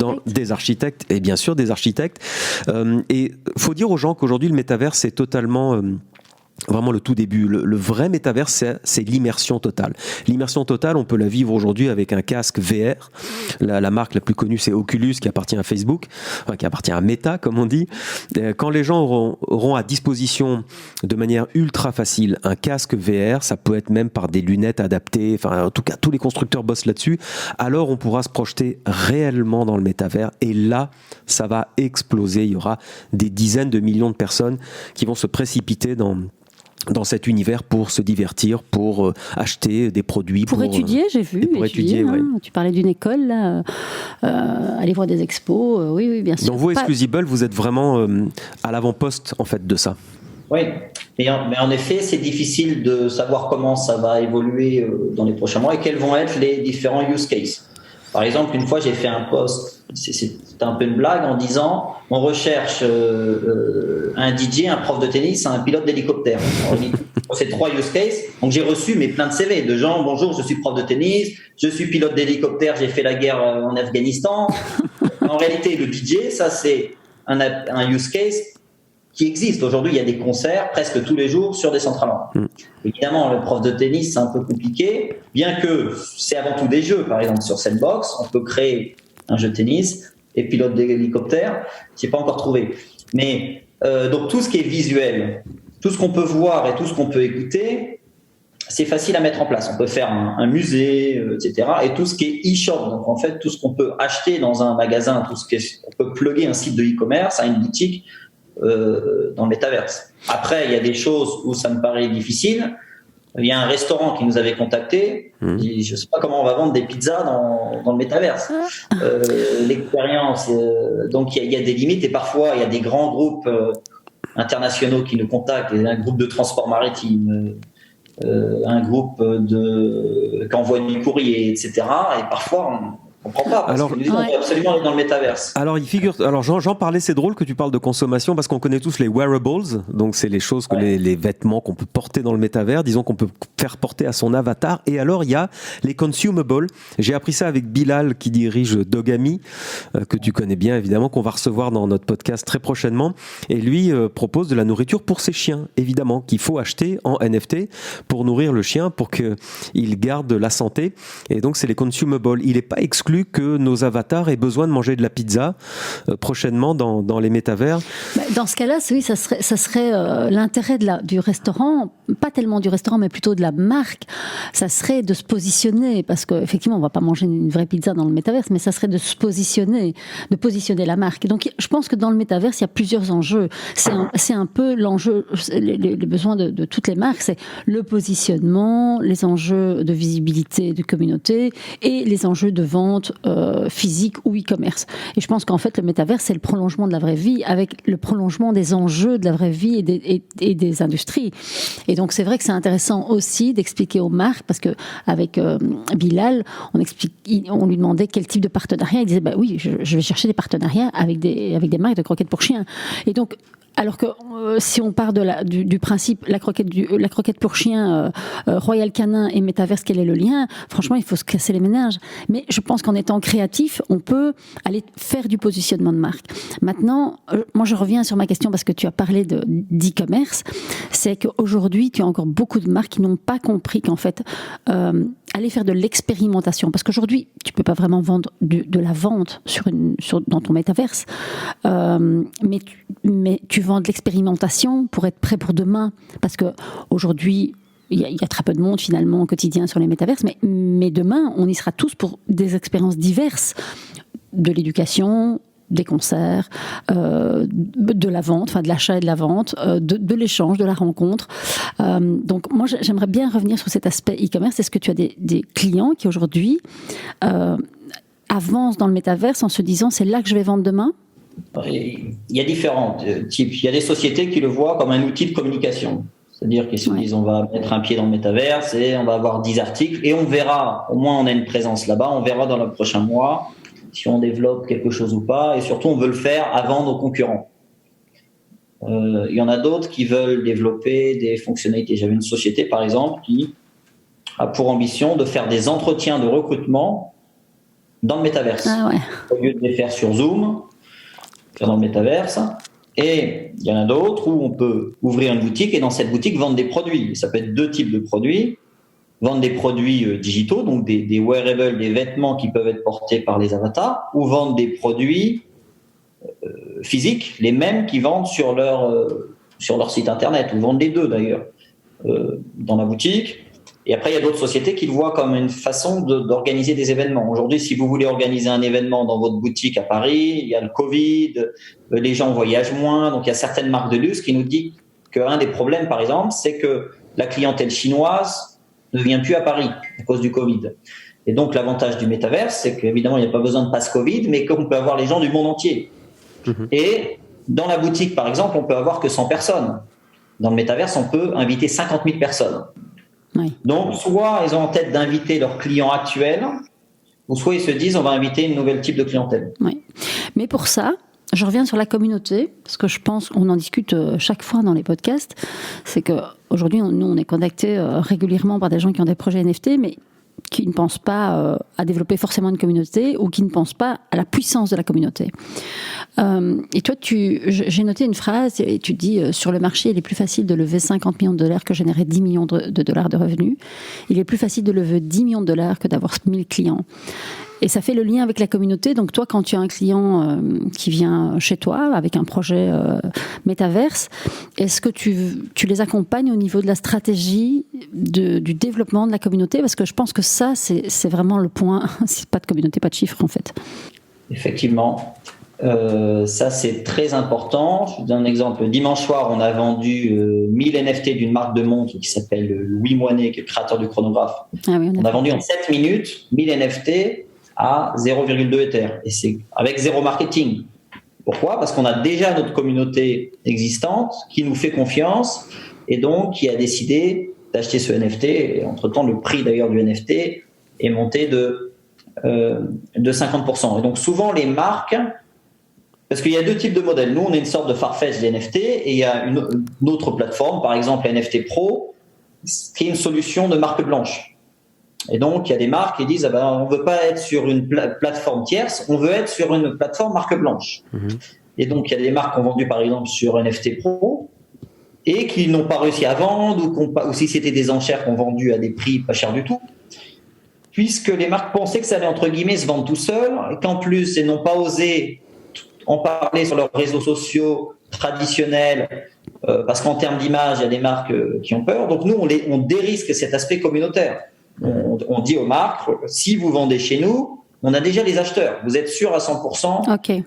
dans des architectes, et bien sûr des architectes. Et faut dire aux gens qu'aujourd'hui le métavers c'est totalement vraiment le tout début. Le vrai métavers, c'est l'immersion totale. L'immersion totale, on peut la vivre aujourd'hui avec un casque VR. La marque la plus connue, c'est Oculus, qui appartient à Facebook, enfin, qui appartient à Meta, comme on dit. Quand les gens auront à disposition, de manière ultra facile, un casque VR, ça peut être même par des lunettes adaptées, enfin, en tout cas, tous les constructeurs bossent là-dessus, alors on pourra se projeter réellement dans le métavers, et là, ça va exploser. Il y aura des dizaines de millions de personnes qui vont se précipiter dans cet univers pour se divertir, pour acheter des produits. Pour étudier, j'ai vu. Pour étudier, hein. Ouais. Tu parlais d'une école, là, aller voir des expos, oui, bien sûr. Donc vous, Exclusible, vous êtes vraiment à l'avant-poste en fait, de ça. Oui, mais en effet, c'est difficile de savoir comment ça va évoluer dans les prochains mois et quels vont être les différents use cases. Par exemple, une fois, j'ai fait un post, c'est un peu une blague, en disant on recherche un DJ, un prof de tennis, un pilote d'hélicoptère. C'est 3 use cases. Donc j'ai reçu plein de CV de gens. Bonjour, je suis prof de tennis, je suis pilote d'hélicoptère, j'ai fait la guerre en Afghanistan. En réalité, le DJ, ça c'est un use case qui existe. Aujourd'hui, il y a des concerts presque tous les jours sur des centrales. Évidemment, le prof de tennis, c'est un peu compliqué, bien que c'est avant tout des jeux. Par exemple, sur Sandbox, on peut créer un jeu de tennis et pilote d'hélicoptère. Je n'ai pas encore trouvé. Mais donc, tout ce qui est visuel, tout ce qu'on peut voir et tout ce qu'on peut écouter, c'est facile à mettre en place. On peut faire un musée, etc. Et tout ce qui est e-shop, donc en fait tout ce qu'on peut acheter dans un magasin, tout ce qu'on peut plugger un site de e-commerce à une boutique dans le métaverse. Après, il y a des choses où ça me paraît difficile. Il y a un restaurant qui nous avait contacté. Dit, je ne sais pas comment on va vendre des pizzas dans le métaverse. L'expérience, donc il y a des limites et parfois il y a des grands groupes internationaux qui nous contactent, un groupe de transport maritime, un groupe qui envoie du courrier, etc. Et parfois on comprend pas, parce qu'ils nous disent on veut absolument aller dans le métaverse. Alors, j'en parlais, c'est drôle que tu parles de consommation, parce qu'on connaît tous les wearables, donc c'est les choses, les vêtements qu'on peut porter dans le métavers, disons qu'on peut faire porter à son avatar, et alors il y a les consumables. J'ai appris ça avec Bilal, qui dirige Dogami, que tu connais bien évidemment, qu'on va recevoir dans notre podcast très prochainement, et lui propose de la nourriture pour ses chiens, évidemment, qu'il faut acheter en NFT pour nourrir le chien, pour qu'il garde la santé, et donc c'est les consumables. Il n'est pas exclu que nos avatars aient besoin de manger de la pizza prochainement dans les métavers. Dans ce cas-là, oui, ça serait l'intérêt du restaurant, pas tellement du restaurant, mais plutôt de la marque. Ça serait de se positionner, parce qu'effectivement, on ne va pas manger une vraie pizza dans le métaverse, mais ça serait de se positionner, de positionner la marque. Et donc, je pense que dans le métaverse, il y a plusieurs enjeux. C'est un peu l'enjeu, les besoins de toutes les marques, c'est le positionnement, les enjeux de visibilité de communauté et les enjeux de vente physique ou e-commerce. Et je pense qu'en fait, le métavers, c'est le prolongement de la vraie vie avec le prolongement des enjeux de la vraie vie et des industries. Et donc, c'est vrai que c'est intéressant aussi d'expliquer aux marques, parce que avec Bilal, on lui demandait quel type de partenariat. Il disait, bah oui, je vais chercher des partenariats avec des marques de croquettes pour chiens. Et donc, alors que si on part du principe la croquette pour chien, Royal Canin et métaverse, quel est le lien? Franchement, il faut se casser les méninges. Mais je pense qu'en étant créatif, on peut aller faire du positionnement de marque. Maintenant, moi je reviens sur ma question parce que tu as parlé d'e-commerce. C'est qu'aujourd'hui, tu as encore beaucoup de marques qui n'ont pas compris qu'en fait, aller faire de l'expérimentation, parce qu'aujourd'hui, tu peux pas vraiment vendre de la vente dans ton métaverse, mais tu vends de l'expérimentation pour être prêt pour demain, parce que aujourd'hui, il y a très peu de monde finalement au quotidien sur les métaverses, mais demain, on y sera tous pour des expériences diverses, de l'éducation, des concerts, de la vente, enfin de l'achat et de la vente, de l'échange, de la rencontre. Donc moi, j'aimerais bien revenir sur cet aspect e-commerce. Est-ce que tu as des clients qui aujourd'hui avancent dans le métaverse en se disant c'est là que je vais vendre demain? Il y a différents types. Il y a des sociétés qui le voient comme un outil de communication. C'est-à-dire qu'ils se disent on va mettre un pied dans le métaverse et on va avoir 10 articles et on verra, au moins on a une présence là-bas, on verra dans le prochain mois si on développe quelque chose ou pas, et surtout on veut le faire avant nos concurrents. Il y en a d'autres qui veulent développer des fonctionnalités. J'avais une société par exemple qui a pour ambition de faire des entretiens de recrutement dans le métaverse. Ah ouais. Au lieu de les faire sur Zoom, faire dans le métaverse. Et il y en a d'autres où on peut ouvrir une boutique et dans cette boutique vendre des produits. Ça peut être deux types de produits. Vendre des produits digitaux, donc des wearables, des vêtements qui peuvent être portés par les avatars, ou vendre des produits physiques, les mêmes qu'ils vendent sur leur site internet, ou vendre les deux d'ailleurs, dans la boutique. Et après, il y a d'autres sociétés qui le voient comme une façon d'organiser des événements. Aujourd'hui, si vous voulez organiser un événement dans votre boutique à Paris, il y a le Covid, les gens voyagent moins, donc il y a certaines marques de luxe qui nous disent qu'un des problèmes, par exemple, c'est que la clientèle chinoise ne vient plus à Paris à cause du Covid. Et donc, l'avantage du métaverse, c'est qu'évidemment, il n'y a pas besoin de passe Covid, mais qu'on peut avoir les gens du monde entier. Et dans la boutique, par exemple, on peut avoir que 100 personnes. Dans le métaverse, on peut inviter 50 000 personnes. Oui. Donc, soit ils ont en tête d'inviter leurs clients actuels, ou soit ils se disent on va inviter une nouvelle type de clientèle. Oui. Mais pour ça, je reviens sur la communauté, parce que je pense qu'on en discute chaque fois dans les podcasts, c'est qu'aujourd'hui, nous, on est contactés régulièrement par des gens qui ont des projets NFT, mais qui ne pensent pas à développer forcément une communauté ou qui ne pensent pas à la puissance de la communauté. Et toi, j'ai noté une phrase et tu dis sur le marché, il est plus facile de lever 50 millions de dollars que générer 10 millions de dollars de revenus. Il est plus facile de lever 10 millions de dollars que d'avoir 1000 clients. Et ça fait le lien avec la communauté. Donc toi, quand tu as un client qui vient chez toi avec un projet métaverse, est-ce que tu les accompagnes au niveau de la stratégie du développement de la communauté? Parce que je pense que ça, c'est vraiment le point. C'est pas de communauté, pas de chiffres en fait. Effectivement. Ça, c'est très important. Je vous donne un exemple. Dimanche soir, on a vendu 1000 NFT d'une marque de montre qui s'appelle Louis Moinet, qui est le créateur du chronographe. Ah oui, on a vendu en 7 minutes 1000 NFT à 0,2 Ether. Et c'est avec zéro marketing. Pourquoi ? Parce qu'on a déjà notre communauté existante qui nous fait confiance et donc qui a décidé d'acheter ce NFT. Et entre-temps, le prix d'ailleurs du NFT est monté de 50%. Et donc souvent, les marques... Parce qu'il y a deux types de modèles. Nous, on est une sorte de Farfetch des NFT et il y a une autre plateforme, par exemple NFT Pro, qui est une solution de marque blanche. Et donc, il y a des marques qui disent on ne veut pas être sur une plateforme tierce, on veut être sur une plateforme marque blanche. Et donc, il y a des marques qui ont vendu, par exemple, sur NFT Pro et qui n'ont pas réussi à vendre ou si c'était des enchères qui ont vendu à des prix pas chers du tout. Puisque les marques pensaient que ça allait, entre guillemets, se vendre tout seul et qu'en plus, elles n'ont pas osé en parler sur leurs réseaux sociaux traditionnels, parce qu'en termes d'image, il y a des marques qui ont peur. Donc nous, on dérisque cet aspect communautaire. On dit aux marques, si vous vendez chez nous, on a déjà les acheteurs. Vous êtes sûr à 100%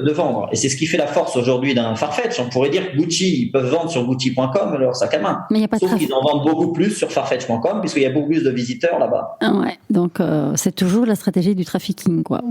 de vendre. Et c'est ce qui fait la force aujourd'hui d'un Farfetch. On pourrait dire que Gucci, ils peuvent vendre sur Gucci.com leur sac à main. Mais sauf qu'ils en vendent beaucoup plus sur Farfetch.com puisqu'il y a beaucoup plus de visiteurs là-bas. Ouais, donc c'est toujours la stratégie du trafficking, quoi.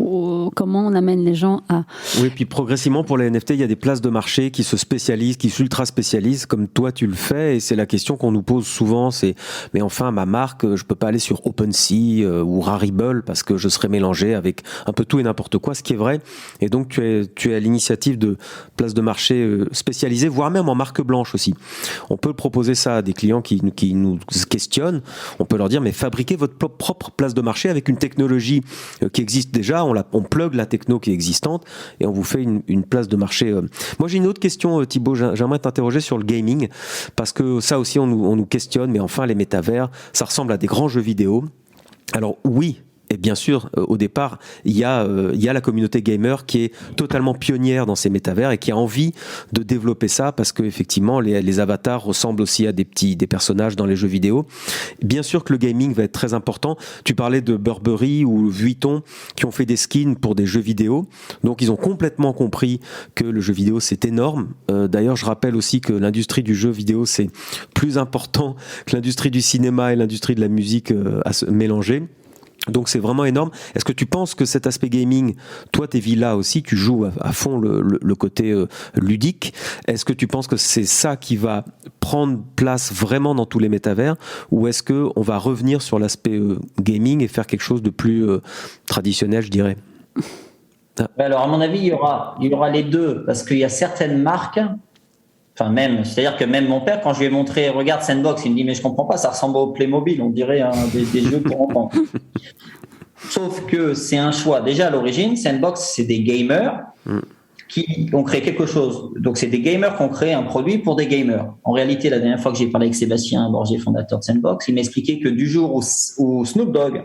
Comment on amène les gens à... Oui, puis progressivement pour les NFT, il y a des places de marché qui se spécialisent, qui s'ultra spécialisent, comme toi tu le fais, et c'est la question qu'on nous pose souvent, c'est mais enfin ma marque, je peux pas aller sur OpenSea ou Rarible parce que je serais mélangé avec un peu tout et n'importe quoi, ce qui est vrai. Et donc tu es à l'initiative de places de marché spécialisées, voire même en marque blanche aussi. On peut proposer ça à des clients qui nous questionnent. On peut leur dire, mais fabriquez votre propre place de marché avec une technologie qui existe déjà. On plug la techno qui est existante et on vous fait une place de marché. Moi, j'ai une autre question, Thibaut. J'aimerais t'interroger sur le gaming parce que ça aussi, on nous questionne. Mais enfin, les métavers, ça ressemble à des grands jeux vidéo. Alors oui. Et bien sûr, au départ, il y a la communauté gamer qui est totalement pionnière dans ces métavers et qui a envie de développer ça parce que effectivement, les avatars ressemblent aussi à des personnages dans les jeux vidéo. Bien sûr que le gaming va être très important. Tu parlais de Burberry ou Vuitton qui ont fait des skins pour des jeux vidéo. Donc, ils ont complètement compris que le jeu vidéo, c'est énorme. D'ailleurs, je rappelle aussi que l'industrie du jeu vidéo, c'est plus important que l'industrie du cinéma et l'industrie de la musique à se mélanger. Donc c'est vraiment énorme. Est-ce que tu penses que cet aspect gaming, toi t'es là aussi, tu joues à fond le côté ludique, est-ce que tu penses que c'est ça qui va prendre place vraiment dans tous les métavers, ou est-ce qu'on va revenir sur l'aspect gaming et faire quelque chose de plus traditionnel, je dirais? Alors à mon avis, il y aura les deux, parce qu'il y a certaines marques... c'est-à-dire que même mon père, quand je lui ai montré, regarde Sandbox, il me dit, mais je comprends pas, ça ressemble au Playmobil, on dirait des jeux pour enfants. Sauf que c'est un choix. Déjà, à l'origine, Sandbox, c'est des gamers qui ont créé quelque chose. Donc, c'est des gamers qui ont créé un produit pour des gamers. En réalité, la dernière fois que j'ai parlé avec Sébastien Borgier, fondateur de Sandbox, il m'a expliqué que du jour où Snoop Dogg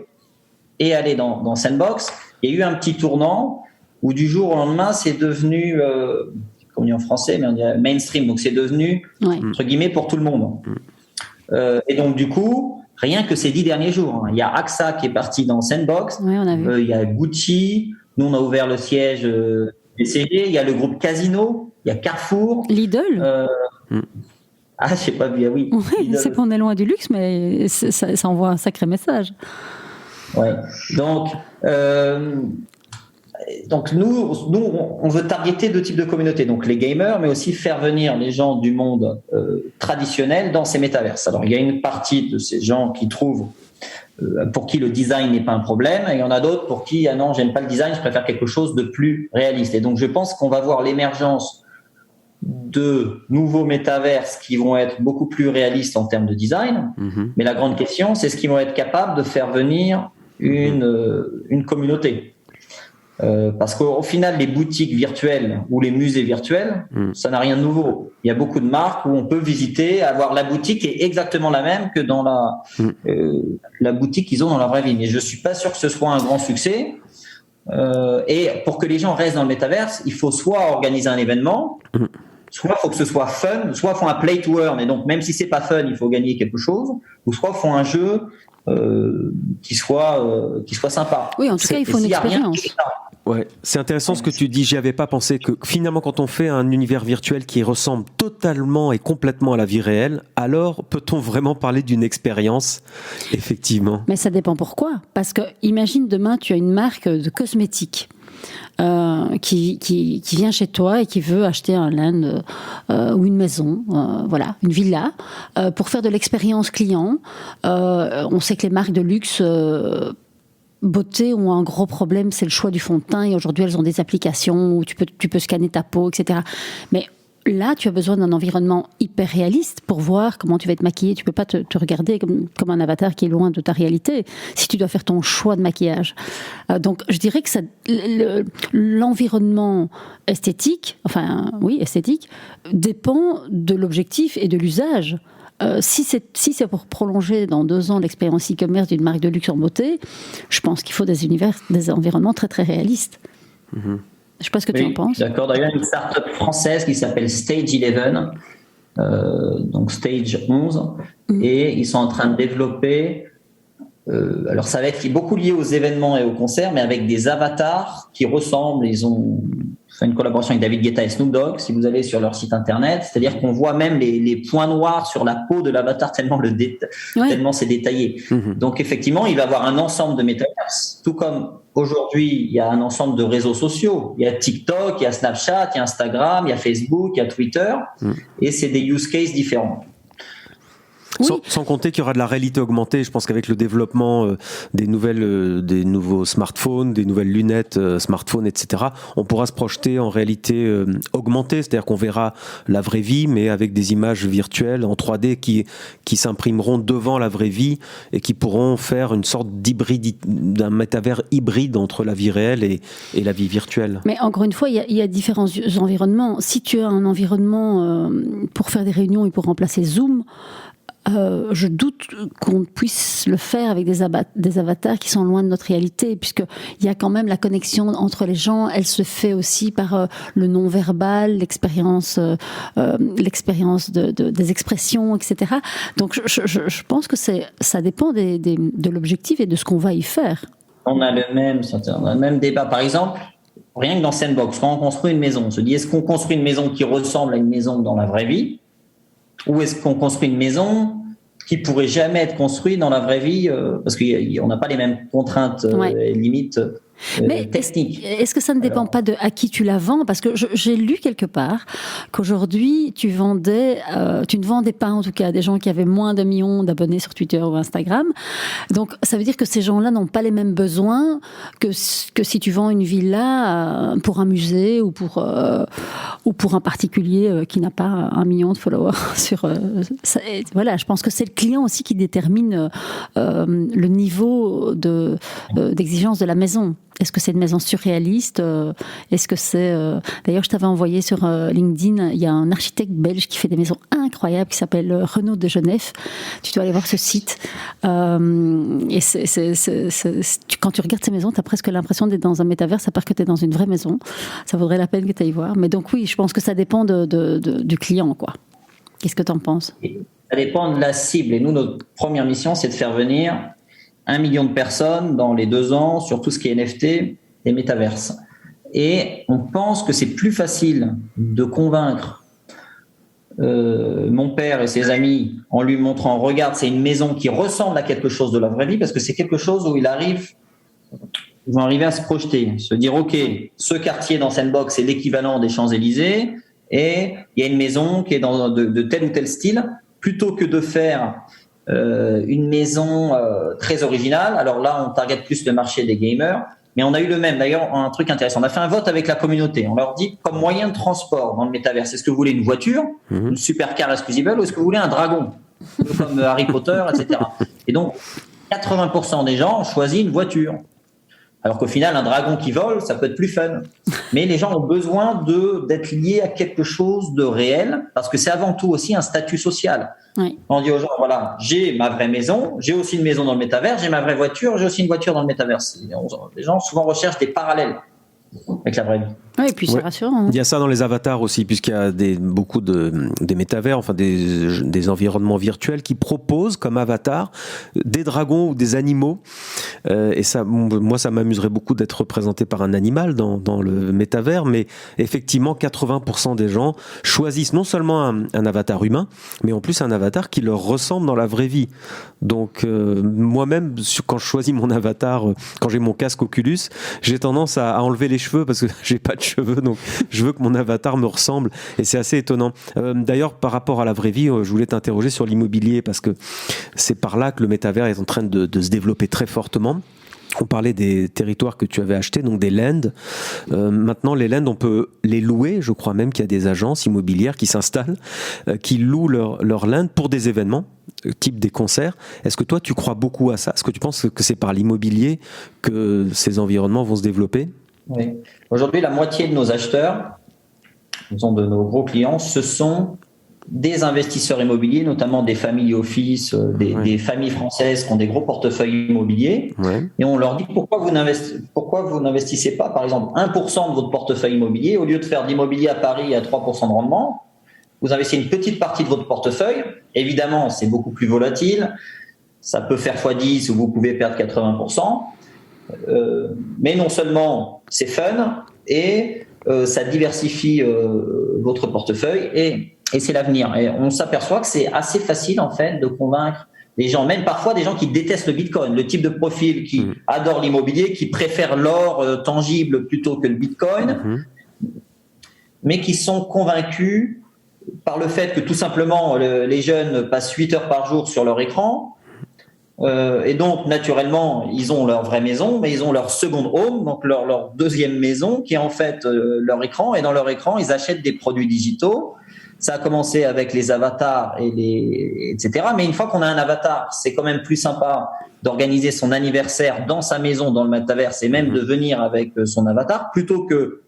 est allé dans Sandbox, il y a eu un petit tournant où du jour au lendemain, c'est devenu... comme on dit en français, mais on dit mainstream, donc c'est devenu, entre guillemets, pour tout le monde. Et donc, du coup, rien que ces 10 derniers jours, il y a AXA qui est parti dans Sandbox, il y a Gucci, nous on a ouvert le siège BCG, il y a le groupe Casino, il y a Carrefour. Lidl Ah, je sais pas, bien oui. Oui, c'est qu'on est loin du luxe, mais ça envoie un sacré message. Ouais. Donc nous, on veut targeter deux types de communautés, donc les gamers, mais aussi faire venir les gens du monde traditionnel dans ces métaverses. Alors il y a une partie de ces gens qui trouvent, pour qui le design n'est pas un problème, et il y en a d'autres pour qui, ah non, j'aime pas le design, je préfère quelque chose de plus réaliste. Et donc je pense qu'on va voir l'émergence de nouveaux métaverses qui vont être beaucoup plus réalistes en termes de design. Mais la grande question, c'est ce qu'ils vont être capables de faire venir une communauté. Parce qu'au final, les boutiques virtuelles ou les musées virtuels, ça n'a rien de nouveau. Il y a beaucoup de marques où on peut visiter, avoir la boutique qui est exactement la même que dans la boutique qu'ils ont dans la vraie vie. Mais je suis pas sûr que ce soit un grand succès. Et pour que les gens restent dans le métaverse, il faut soit organiser un événement, soit il faut que ce soit fun, soit il faut un play to earn, et donc même si c'est pas fun, il faut gagner quelque chose, ou soit il faut un jeu qui soit sympa. Oui, en tout cas, il faut une expérience. Ouais, c'est intéressant ce que tu dis. J'y avais pas pensé que finalement, quand on fait un univers virtuel qui ressemble totalement et complètement à la vie réelle, alors peut-on vraiment parler d'une expérience, effectivement? Mais ça dépend pourquoi. Parce que imagine demain, tu as une marque de cosmétiques. Qui vient chez toi et qui veut acheter un land ou une maison, voilà, une villa, pour faire de l'expérience client. On sait que les marques de luxe beauté ont un gros problème, c'est le choix du fond de teint, et aujourd'hui elles ont des applications où tu peux scanner ta peau, etc. Mais là, tu as besoin d'un environnement hyper réaliste pour voir comment tu vas être maquillée. Tu peux pas te regarder comme un avatar qui est loin de ta réalité si tu dois faire ton choix de maquillage. Donc, je dirais que l'environnement esthétique, esthétique, dépend de l'objectif et de l'usage. Si c'est pour prolonger dans 2 ans l'expérience e-commerce d'une marque de luxe en beauté, je pense qu'il faut des environnements très très réalistes. Je ne sais pas ce que tu en penses. D'accord. D'ailleurs, il y a une start-up française qui s'appelle Stage 11, donc Stage 11, et ils sont en train de développer. Alors, ça va être beaucoup lié aux événements et aux concerts, mais avec des avatars qui ressemblent. Ils ont fait une collaboration avec David Guetta et Snoop Dogg, si vous allez sur leur site internet. C'est-à-dire qu'on voit même les points noirs sur la peau de l'avatar tellement c'est détaillé. Donc, effectivement, il va y avoir un ensemble de métaverses. Tout comme aujourd'hui, il y a un ensemble de réseaux sociaux. Il y a TikTok, il y a Snapchat, il y a Instagram, il y a Facebook, il y a Twitter. Et c'est des use cases différents. Oui. Sans compter qu'il y aura de la réalité augmentée. Je pense qu'avec le développement des nouveaux smartphones, des nouvelles lunettes smartphones, etc., on pourra se projeter en réalité augmentée. C'est-à-dire qu'on verra la vraie vie, mais avec des images virtuelles en 3D qui s'imprimeront devant la vraie vie et qui pourront faire une sorte d'un métavers hybride entre la vie réelle et la vie virtuelle. Mais encore une fois, il y a différents environnements. Si tu as un environnement pour faire des réunions et pour remplacer Zoom, je doute qu'on puisse le faire avec des avatars qui sont loin de notre réalité, puisqu'il y a quand même la connexion entre les gens. Elle se fait aussi par le non-verbal, l'expérience des expressions, etc. Donc je pense que ça dépend de l'objectif et de ce qu'on va y faire. On a le même débat. Par exemple, rien que dans Sandbox, quand on construit une maison, on se dit, est-ce qu'on construit une maison qui ressemble à une maison dans la vraie vie, ou est-ce qu'on construit une maison qui pourrait jamais être construite dans la vraie vie parce qu'on n'a pas les mêmes contraintes et limites techniques. Est-ce que ça ne dépend pas de à qui tu la vends? Parce que j'ai lu quelque part qu'aujourd'hui tu ne vendais pas en tout cas à des gens qui avaient moins d'1 million d'abonnés sur Twitter ou Instagram. Donc ça veut dire que ces gens-là n'ont pas les mêmes besoins que si tu vends une villa pour un musée ou pour un particulier qui n'a pas 1 million de followers sur. Voilà, je pense que c'est le client aussi qui détermine le niveau d'exigence de la maison. Est-ce que c'est une maison surréaliste? Est-ce que c'est... D'ailleurs, je t'avais envoyé sur LinkedIn, il y a un architecte belge qui fait des maisons incroyables qui s'appelle Renaud de Genève. Tu dois aller voir ce site. Et quand tu regardes ces maisons, tu as presque l'impression d'être dans un métaverse, à part que tu es dans une vraie maison. Ça vaudrait la peine que tu ailles voir. Mais donc oui, je pense que ça dépend du client, quoi. Qu'est-ce que tu en penses? Ça dépend de la cible. Et nous, notre première mission, c'est de faire venir 1 million de personnes dans les 2 ans sur tout ce qui est NFT et métaverse. Et on pense que c'est plus facile de convaincre mon père et ses amis en lui montrant, regarde, c'est une maison qui ressemble à quelque chose de la vraie vie, parce que c'est quelque chose où ils vont arriver à se projeter, se dire, ok, ce quartier dans Sandbox, c'est l'équivalent des Champs-Élysées, et il y a une maison qui est de tel ou tel style, plutôt que de faire une maison très originale. Alors là, on target plus le marché des gamers, mais on a eu le même. D'ailleurs, un truc intéressant, on a fait un vote avec la communauté. On leur dit, comme moyen de transport dans le métaverse, est-ce que vous voulez une voiture, une supercar exclusible, ou est-ce que vous voulez un dragon, comme Harry Potter, etc. Et donc, 80% des gens ont choisi une voiture. Alors qu'au final, un dragon qui vole, ça peut être plus fun. Mais les gens ont besoin d'être liés à quelque chose de réel, parce que c'est avant tout aussi un statut social. Oui. On dit aux gens, voilà, j'ai ma vraie maison, j'ai aussi une maison dans le métavers, j'ai ma vraie voiture, j'ai aussi une voiture dans le métavers. Les gens souvent recherchent des parallèles avec la vraie vie. Oui, et puis c'est rassurant. Il y a ça dans les avatars aussi, puisqu'il y a beaucoup des métavers, enfin des environnements virtuels qui proposent comme avatar des dragons ou des animaux. Et ça, moi, ça m'amuserait beaucoup d'être représenté par un animal dans le métavers, mais effectivement, 80% des gens choisissent non seulement un avatar humain, mais en plus un avatar qui leur ressemble dans la vraie vie. Donc, moi-même, quand je choisis mon avatar, quand j'ai mon casque Oculus, j'ai tendance à enlever les cheveux parce que j'ai pas de cheveux, donc je veux que mon avatar me ressemble, et c'est assez étonnant. D'ailleurs, par rapport à la vraie vie, je voulais t'interroger sur l'immobilier, parce que c'est par là que le métavers est en train de se développer très fortement. On parlait des territoires que tu avais achetés, donc des lands. Maintenant, les lands, on peut les louer. Je crois même qu'il y a des agences immobilières qui s'installent, qui louent leur land pour des événements, type des concerts. Est-ce que toi, tu crois beaucoup à ça? Est-ce que tu penses que c'est par l'immobilier que ces environnements vont se développer? Oui. Aujourd'hui, la moitié de nos acheteurs, disons de nos gros clients, ce sont des investisseurs immobiliers, notamment des family office, des familles françaises qui ont des gros portefeuilles immobiliers. Ouais. Et on leur dit pourquoi vous n'investissez pas, par exemple, 1% de votre portefeuille immobilier, au lieu de faire de l'immobilier à Paris à 3% de rendement, vous investissez une petite partie de votre portefeuille. Évidemment, c'est beaucoup plus volatile. Ça peut faire x10 ou vous pouvez perdre 80%. Mais non seulement c'est fun et ça diversifie votre portefeuille et c'est l'avenir. Et on s'aperçoit que c'est assez facile en fait de convaincre les gens, même parfois des gens qui détestent le Bitcoin, le type de profil qui adore l'immobilier, qui préfère l'or tangible plutôt que le Bitcoin, mais qui sont convaincus par le fait que tout simplement les jeunes passent 8 heures par jour sur leur écran. Et donc, naturellement, ils ont leur vraie maison, mais ils ont leur second home, donc leur deuxième maison, qui est en fait leur écran. Et dans leur écran, ils achètent des produits digitaux. Ça a commencé avec les avatars etc. Mais une fois qu'on a un avatar, c'est quand même plus sympa d'organiser son anniversaire dans sa maison, dans le métaverse, et même de venir avec son avatar, plutôt que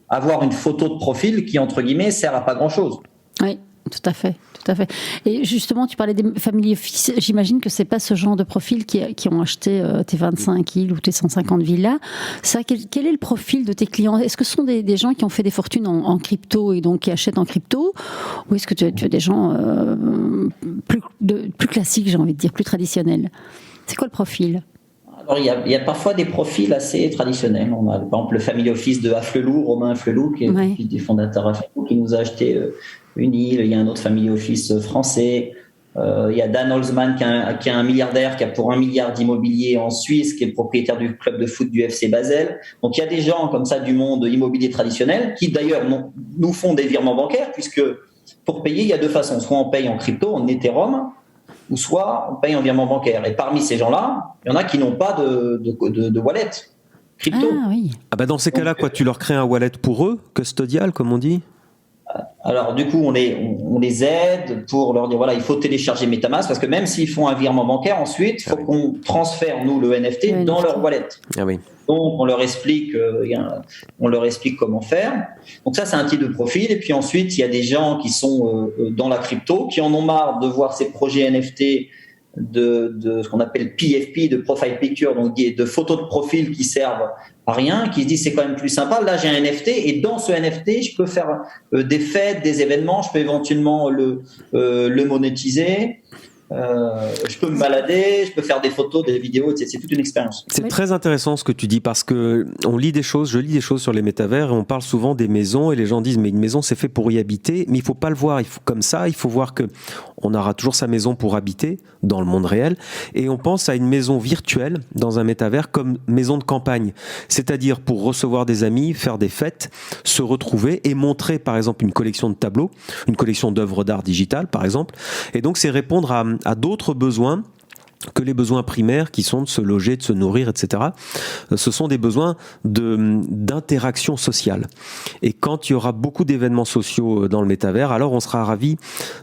avoir une photo de profil qui, entre guillemets, sert à pas grand-chose. Oui. Tout à fait, tout à fait. Et justement, tu parlais des family office. J'imagine que c'est pas ce genre de profil qui ont acheté tes 25 îles ou tes 150 villas. Ça, quel est le profil de tes clients? Est-ce que ce sont des gens qui ont fait des fortunes en crypto et donc qui achètent en crypto, ou est-ce que tu as des gens plus classiques, j'ai envie de dire, plus traditionnels? C'est quoi le profil? Alors, il y a parfois des profils assez traditionnels. On a par exemple le family office de Afflelou, Romain Afflelou, qui est des fondateurs Afflelou, qui nous a acheté une île. Il y a un autre family office français. Il y a Dan Holzman, qui est un milliardaire, qui a pour 1 milliard d'immobilier en Suisse, qui est le propriétaire du club de foot du FC Basel. Donc, il y a des gens comme ça du monde immobilier traditionnel qui, d'ailleurs, nous font des virements bancaires, puisque pour payer, il y a deux façons. Soit on paye en crypto, en Ethereum, ou soit on paye en virement bancaire. Et parmi ces gens-là, il y en a qui n'ont pas de wallet crypto. Ah oui. Ah bah dans ces cas-là, quoi, tu leur crées un wallet pour eux, custodial, comme on dit? Alors du coup, on les aide pour leur dire voilà, il faut télécharger MetaMask, parce que même s'ils font un virement bancaire, ensuite, il faut qu'on transfère nous le NFT dans leur wallet. Ah oui. Donc on leur explique comment faire. Donc ça, c'est un type de profil. Et puis ensuite, il y a des gens qui sont dans la crypto, qui en ont marre de voir ces projets NFT de ce qu'on appelle PFP, de profile picture, donc de photos de profil qui servent à rien, qui se disent c'est quand même plus sympa. Là, j'ai un NFT et dans ce NFT, je peux faire des fêtes, des événements, je peux éventuellement le monétiser. Je peux me balader, je peux faire des photos, des vidéos, c'est toute une expérience. C'est très intéressant ce que tu dis, parce que je lis des choses sur les métavers, et on parle souvent des maisons, et les gens disent mais une maison c'est fait pour y habiter, mais il faut pas le voir comme ça, il faut voir que on aura toujours sa maison pour habiter dans le monde réel, et on pense à une maison virtuelle dans un métavers comme maison de campagne, c'est-à-dire pour recevoir des amis, faire des fêtes, se retrouver et montrer par exemple une collection de tableaux, une collection d'œuvres d'art digitales par exemple, et donc c'est répondre à d'autres besoins que les besoins primaires qui sont de se loger, de se nourrir, etc. Ce sont des besoins d'interaction sociale. Et quand il y aura beaucoup d'événements sociaux dans le métavers, alors on sera ravi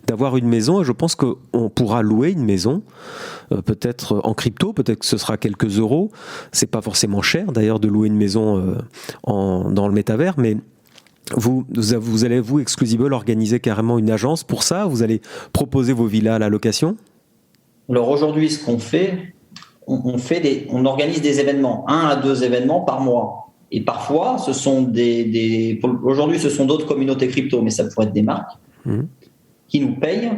d'avoir une maison, et je pense qu'on pourra louer une maison, peut-être en crypto, peut-être que ce sera quelques euros. C'est pas forcément cher d'ailleurs de louer une maison dans le métavers, mais vous allez, vous, Exclusible, organiser carrément une agence pour ça? Vous allez proposer vos villas à la location? Alors aujourd'hui, ce qu'on fait, on organise des événements, 1 à 2 événements par mois. Et parfois, ce sont aujourd'hui, ce sont d'autres communautés crypto, mais ça pourrait être des marques qui nous payent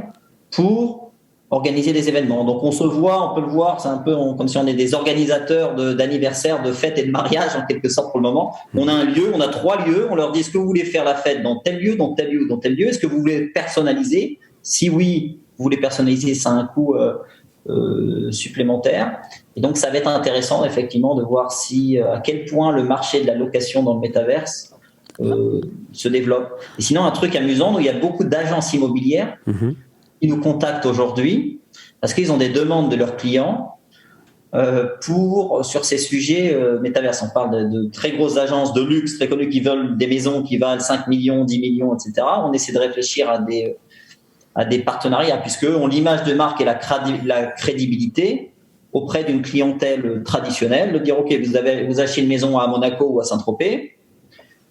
pour organiser des événements. Donc on peut le voir, c'est un peu comme si on est des organisateurs d'anniversaires, de fêtes et de mariages en quelque sorte pour le moment. On a un lieu, on a 3 lieux, on leur dit est-ce que vous voulez faire la fête dans tel lieu, dans tel lieu, dans tel lieu? Est-ce que vous voulez personnaliser? Si oui, vous voulez personnaliser, ça a un coût supplémentaire. Et donc ça va être intéressant effectivement de voir à quel point le marché de la location dans le métaverse se développe. Et sinon, un truc amusant, il y a beaucoup d'agences immobilières qui nous contactent aujourd'hui parce qu'ils ont des demandes de leurs clients sur ces sujets métaverse. On parle de très grosses agences de luxe très connues qui veulent des maisons qui valent 5 millions, 10 millions, etc. On essaie de réfléchir à des partenariats, puisque l'image de marque et la crédibilité auprès d'une clientèle traditionnelle, de dire ok, vous achetez une maison à Monaco ou à Saint-Tropez,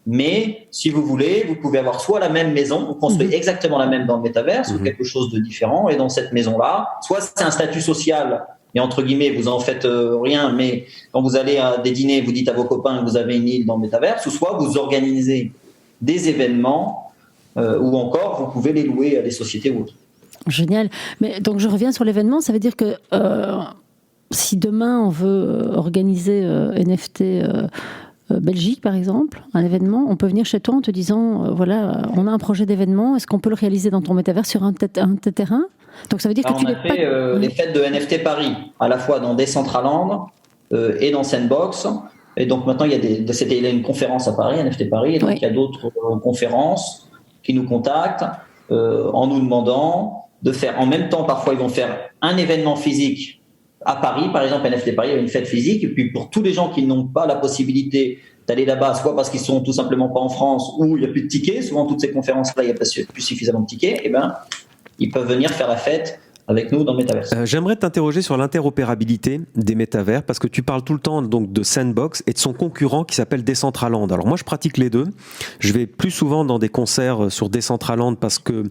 mais si vous voulez, vous pouvez avoir soit la même maison, vous construisez exactement la même dans le métaverse, ou quelque chose de différent, et dans cette maison-là, soit c'est un statut social, et entre guillemets, vous en faites rien, mais quand vous allez à des dîners, vous dites à vos copains que vous avez une île dans le métaverse, ou soit vous organisez des événements ou encore vous pouvez les louer à des sociétés ou autres. Génial. Mais donc je reviens sur l'événement, ça veut dire que si demain on veut organiser NFT Belgique par exemple, un événement, on peut venir chez toi en te disant voilà, on a un projet d'événement, est-ce qu'on peut le réaliser dans ton métavers sur un terrain? Donc ça veut dire que tu n'es pas... On a fait les fêtes de NFT Paris, à la fois dans Decentraland et dans Sandbox. Et donc maintenant il y a une conférence à Paris, NFT Paris, et donc il y a d'autres conférences qui nous contactent en nous demandant de faire en même temps. Parfois, ils vont faire un événement physique à Paris, par exemple NFT Paris, il y a une fête physique. Et puis pour tous les gens qui n'ont pas la possibilité d'aller là-bas, soit parce qu'ils sont tout simplement pas en France ou il n'y a plus de tickets. Souvent, toutes ces conférences-là, il n'y a pas plus suffisamment de tickets. Et ils peuvent venir faire la fête avec nous dans le métaverse. J'aimerais t'interroger sur l'interopérabilité des métavers, parce que tu parles tout le temps donc de Sandbox et de son concurrent qui s'appelle Decentraland. Alors moi je pratique les deux, je vais plus souvent dans des concerts sur Decentraland parce que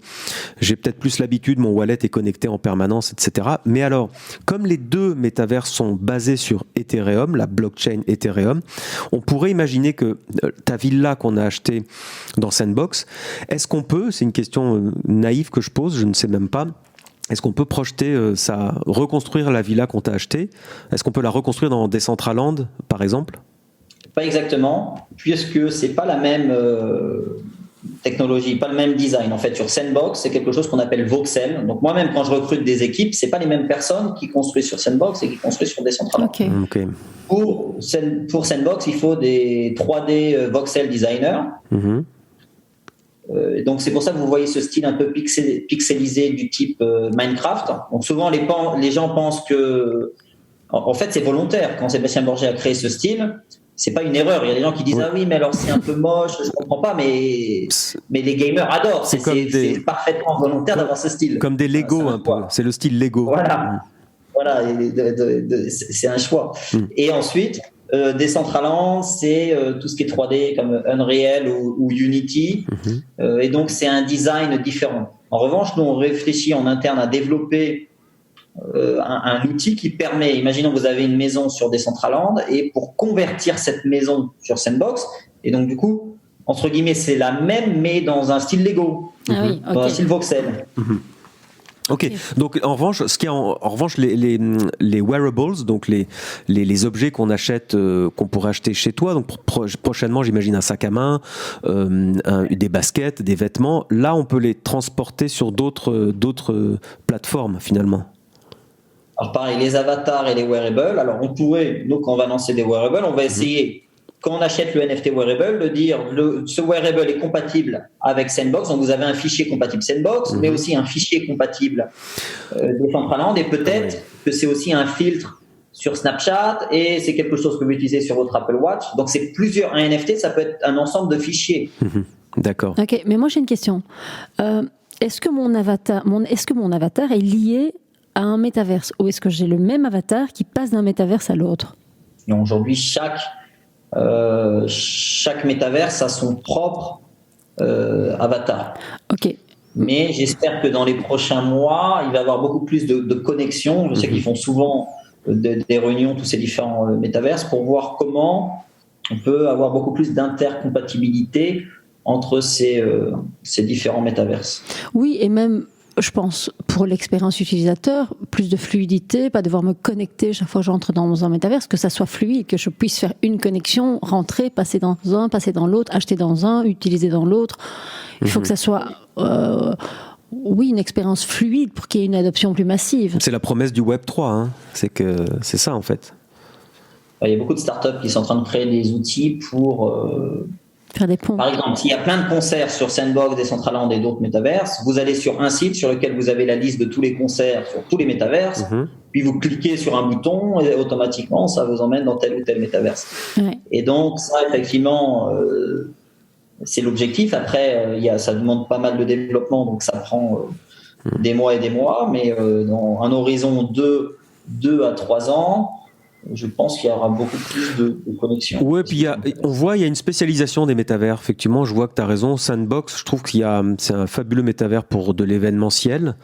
j'ai peut-être plus l'habitude, mon wallet est connecté en permanence, etc. Mais alors, comme les deux métavers sont basés sur Ethereum, la blockchain Ethereum, on pourrait imaginer que ta villa qu'on a achetée dans Sandbox, est-ce qu'on peut, c'est une question naïve que je pose, je ne sais même pas, est-ce qu'on peut projeter reconstruire la villa qu'on t'a achetée? Est-ce qu'on peut la reconstruire dans Decentraland, par exemple? Pas exactement, puisque c'est pas la même technologie, pas le même design. En fait, sur Sandbox, c'est quelque chose qu'on appelle voxel. Donc moi-même, quand je recrute des équipes, c'est pas les mêmes personnes qui construisent sur Sandbox et qui construisent sur Decentraland. Okay. Pour Sandbox, il faut des 3D voxel designers. Donc c'est pour ça que vous voyez ce style un peu pixelisé du type Minecraft. Donc souvent les gens pensent que en fait c'est volontaire. Quand Sébastien Borget a créé ce style, c'est pas une erreur. Il y a des gens qui disent ah oui mais alors c'est un peu moche, je comprends pas, mais les gamers adorent. C'est parfaitement volontaire d'avoir ce style. Comme des Lego un peu. C'est le style Lego. Voilà. C'est un choix. Et ensuite Decentraland, c'est tout ce qui est 3D comme Unreal ou Unity, et donc c'est un design différent. En revanche, nous on réfléchit en interne à développer un outil qui permet, imaginons que vous avez une maison sur Decentraland et pour convertir cette maison sur Sandbox, et donc du coup, entre guillemets, c'est la même mais dans un style Lego, dans un style voxel. Ok. Donc en revanche, les wearables, donc les objets qu'on achète, qu'on pourrait acheter chez toi. Donc prochainement, j'imagine un sac à main, des baskets, des vêtements. Là, on peut les transporter sur d'autres plateformes finalement. Alors pareil, les avatars et les wearables. Alors on pourrait, nous quand on va lancer des wearables, on va essayer. Quand on achète le NFT wearable, de dire ce wearable est compatible avec Sandbox, donc vous avez un fichier compatible Sandbox, mais aussi un fichier compatible Decentraland, et peut-être puisque c'est aussi un filtre sur Snapchat et c'est quelque chose que vous utilisez sur votre Apple Watch. Donc, c'est plusieurs. Un NFT, ça peut être un ensemble de fichiers. D'accord. Ok, mais moi j'ai une question. Est-ce que mon avatar est lié à un métaverse ou est-ce que j'ai le même avatar qui passe d'un métaverse à l'autre? Donc, aujourd'hui, chaque métaverse a son propre avatar. Ok. Mais j'espère que dans les prochains mois, il va y avoir beaucoup plus de connexions. Je sais qu'ils font souvent des réunions, tous ces différents métaverses, pour voir comment on peut avoir beaucoup plus d'intercompatibilité entre ces différents métaverses. Oui, et même, je pense, pour l'expérience utilisateur, plus de fluidité, pas devoir me connecter chaque fois que j'entre dans un métaverse, que ça soit fluide, que je puisse faire une connexion, rentrer, passer dans un, passer dans l'autre, acheter dans un, utiliser dans l'autre. Il faut que ça soit... oui, une expérience fluide pour qu'il y ait une adoption plus massive. C'est la promesse du Web 3, hein. C'est ça en fait. Il y a beaucoup de startups qui sont en train de créer des outils pour faire des ponts. Par exemple, s'il y a plein de concerts sur Sandbox, Decentraland et d'autres métaverses, vous allez sur un site sur lequel vous avez la liste de tous les concerts sur tous les métaverses, puis vous cliquez sur un bouton et automatiquement ça vous emmène dans tel ou tel métaverse. Ouais. Et donc ça, effectivement, c'est l'objectif. Après, ça demande pas mal de développement, donc ça prend des mois et des mois, mais dans un horizon 2 à 3 ans, je pense qu'il y aura beaucoup plus de connexions. Oui, puis on voit il y a une spécialisation des métavers. Effectivement, je vois que tu as raison. Sandbox, je trouve c'est un fabuleux métavers pour de l'événementiel.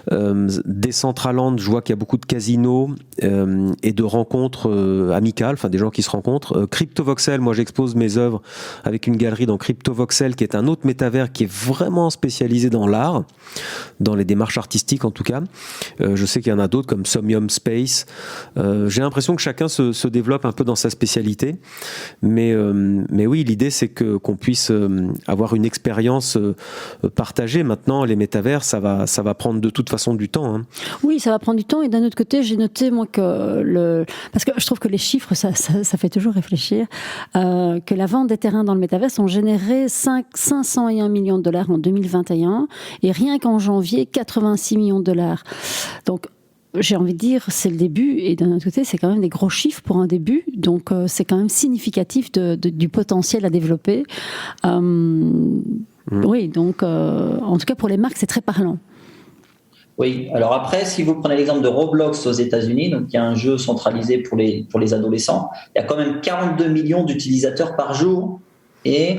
Decentraland, je vois qu'il y a beaucoup de casinos et de rencontres amicales, enfin des gens qui se rencontrent. CryptoVoxel, moi j'expose mes œuvres avec une galerie dans CryptoVoxel, qui est un autre métavers qui est vraiment spécialisé dans l'art, dans les démarches artistiques en tout cas. Je sais qu'il y en a d'autres comme Somnium Space. J'ai l'impression que chacun se développe un peu dans sa spécialité, mais oui, l'idée c'est qu'on puisse avoir une expérience partagée. Maintenant, les métavers, ça va prendre de toute façon du temps. Hein. Oui, ça va prendre du temps, et d'un autre côté, j'ai noté moi parce que je trouve que les chiffres, ça fait toujours réfléchir, que la vente des terrains dans le métaverse ont généré 501 millions de dollars en 2021, et rien qu'en janvier, 86 millions de dollars. Donc j'ai envie de dire, c'est le début, et d'un autre côté, c'est quand même des gros chiffres pour un début, donc c'est quand même significatif du potentiel à développer. Oui, donc en tout cas pour les marques, c'est très parlant. Oui, alors après, si vous prenez l'exemple de Roblox aux États-Unis, donc il y a un jeu centralisé pour les adolescents, il y a quand même 42 millions d'utilisateurs par jour, et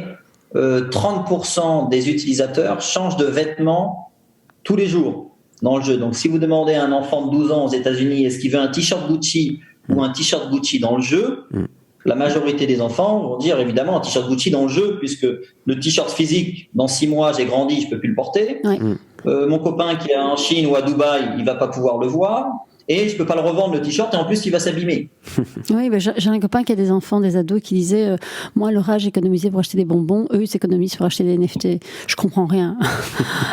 30% des utilisateurs changent de vêtements tous les jours dans le jeu. Donc, si vous demandez à un enfant de 12 ans aux États-Unis, est-ce qu'il veut un t-shirt Gucci ou un t-shirt Gucci dans le jeu, la majorité des enfants vont dire évidemment un t-shirt Gucci dans le jeu, puisque le t-shirt physique, dans 6 mois, j'ai grandi, je peux plus le porter. Oui. Mon copain qui est en Chine ou à Dubaï, il va pas pouvoir le voir. Et je peux pas le revendre, le t-shirt, et en plus il va s'abîmer. Oui, ben j'ai un copain qui a des enfants, des ados, qui disait moi, leur âge économisé pour acheter des bonbons, eux ils s'économisent pour acheter des NFT. Je comprends rien,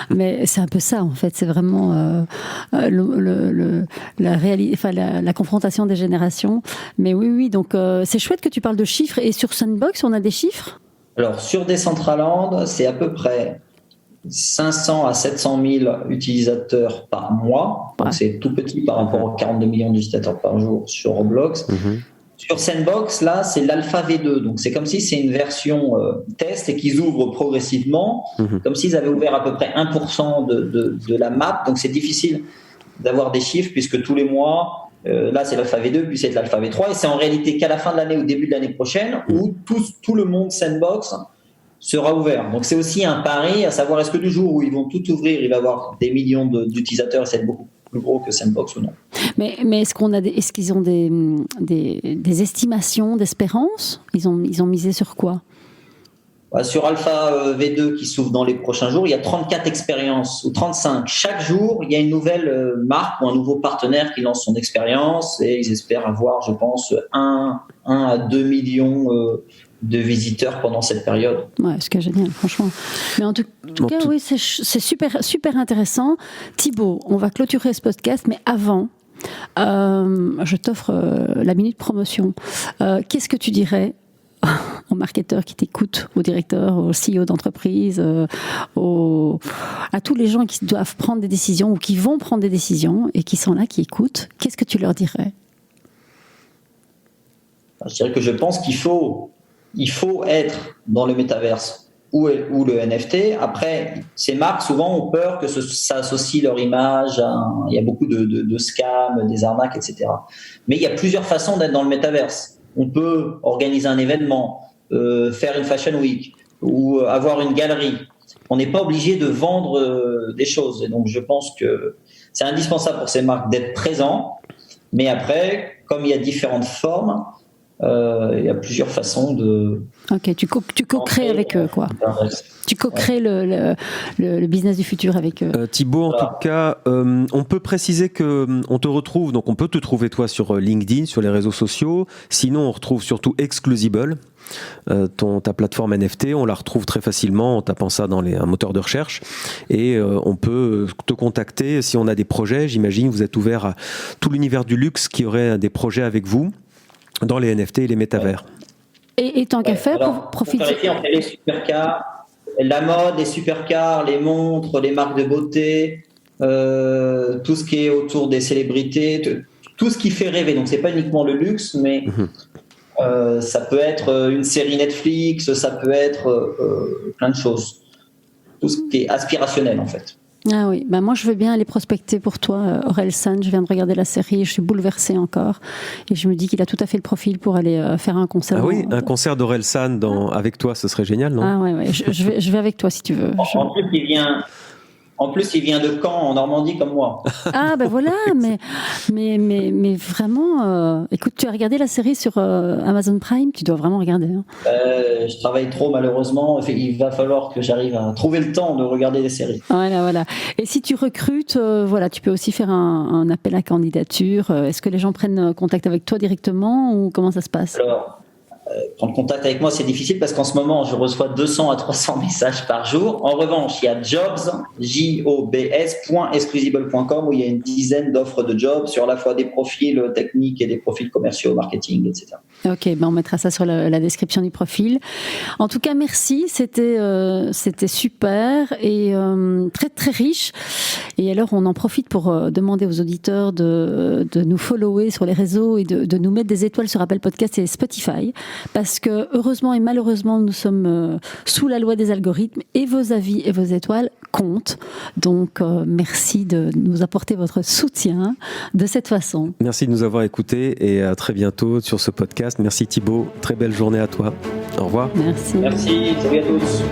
mais c'est un peu ça en fait. C'est vraiment la confrontation des générations. Mais oui, donc c'est chouette que tu parles de chiffres. Et sur Sandbox, on a des chiffres? Alors sur Decentraland, c'est à peu près 500 à 700 000 utilisateurs par mois. Donc c'est tout petit par rapport aux 42 millions d'utilisateurs par jour sur Roblox. Sur Sandbox, là, c'est l'alpha V2. Donc c'est comme si c'est une version test et qu'ils ouvrent progressivement, comme s'ils avaient ouvert à peu près 1% de la map. Donc c'est difficile d'avoir des chiffres puisque tous les mois, là c'est l'alpha V2, puis c'est l'alpha V3. Et c'est en réalité qu'à la fin de l'année ou début de l'année prochaine où tout le monde Sandbox sera ouvert. Donc c'est aussi un pari, à savoir est-ce que du jour où ils vont tout ouvrir, il va y avoir des millions d'utilisateurs et c'est beaucoup plus gros que Sandbox ou non. Mais est-ce qu'ils ont des estimations d'espérance? Ils ont misé sur quoi? Sur Alpha V2 qui s'ouvre dans les prochains jours, il y a 34 expériences ou 35. Chaque jour, il y a une nouvelle marque ou un nouveau partenaire qui lance son expérience et ils espèrent avoir, je pense, 1 à 2 millions de visiteurs pendant cette période. Ouais, ce qui est génial, franchement. Mais en tout cas, oui, c'est super, super intéressant. Thibaut, on va clôturer ce podcast, mais avant, je t'offre la minute promotion. Qu'est-ce que tu dirais aux marketeurs qui t'écoutent, aux directeurs, aux CEO d'entreprise, à tous les gens qui doivent prendre des décisions ou qui vont prendre des décisions et qui sont là, qui écoutent, qu'est-ce que tu leur dirais ? Je dirais que je pense qu'il faut être dans le métaverse ou le NFT. Après, ces marques souvent ont peur que ça associe leur image il y a beaucoup de scams, des arnaques, etc. Mais il y a plusieurs façons d'être dans le métaverse. On peut organiser un événement, faire une fashion week ou avoir une galerie. On n'est pas obligé de vendre des choses. Et donc, je pense que c'est indispensable pour ces marques d'être présents. Mais après, comme il y a différentes formes, il y a plusieurs façons de... Ok, tu co-crées avec eux, quoi. Tu co-crées le business du futur avec eux. Thibaut, en tout cas, on peut préciser qu'on te retrouve, donc on peut te trouver toi sur LinkedIn, sur les réseaux sociaux. Sinon, on retrouve surtout Exclusible, ta plateforme NFT. On la retrouve très facilement en tapant ça dans un moteur de recherche. Et on peut te contacter si on a des projets. J'imagine vous êtes ouvert à tout l'univers du luxe qui aurait des projets avec vous dans les NFT et les métavers. Et tant qu'à faire, pour profiter... On fait les supercars, la mode, les supercars, les montres, les marques de beauté, tout ce qui est autour des célébrités, tout ce qui fait rêver. Donc, c'est pas uniquement le luxe, mais ça peut être une série Netflix, ça peut être plein de choses. Tout ce qui est aspirationnel, en fait. Ah oui, moi je veux bien aller prospecter pour toi, Orelsan. Je viens de regarder la série, je suis bouleversée encore. Et je me dis qu'il a tout à fait le profil pour aller faire un concert. Ah oui, un concert d'Orelsan avec toi, ce serait génial, non ? Ah ouais, je vais avec toi si tu veux. En plus, il vient de Caen, en Normandie, comme moi. Ah ben voilà, mais vraiment, écoute, tu as regardé la série sur Amazon Prime ? Tu dois vraiment regarder. Hein. Je travaille trop, malheureusement. Il va falloir que j'arrive à trouver le temps de regarder des séries. Voilà. Et si tu recrutes, tu peux aussi faire un appel à candidature. Est-ce que les gens prennent contact avec toi directement ou comment ça se passe ? Alors, prendre contact avec moi, c'est difficile parce qu'en ce moment, je reçois 200 à 300 messages par jour. En revanche, il y a jobs.exclusible.com où il y a une dizaine d'offres de jobs sur à la fois des profils techniques et des profils commerciaux, marketing, etc. Ok, on mettra ça sur la description du profil. En tout cas, merci, c'était super et très très riche. Et alors, on en profite pour demander aux auditeurs de nous follower sur les réseaux et de nous mettre des étoiles sur Apple Podcast et Spotify. Parce que heureusement et malheureusement, nous sommes sous la loi des algorithmes et vos avis et vos étoiles comptent. Donc, merci de nous apporter votre soutien de cette façon. Merci de nous avoir écoutés et à très bientôt sur ce podcast. Merci Thibaut, très belle journée à toi. Au revoir. Merci. Merci, salut à tous.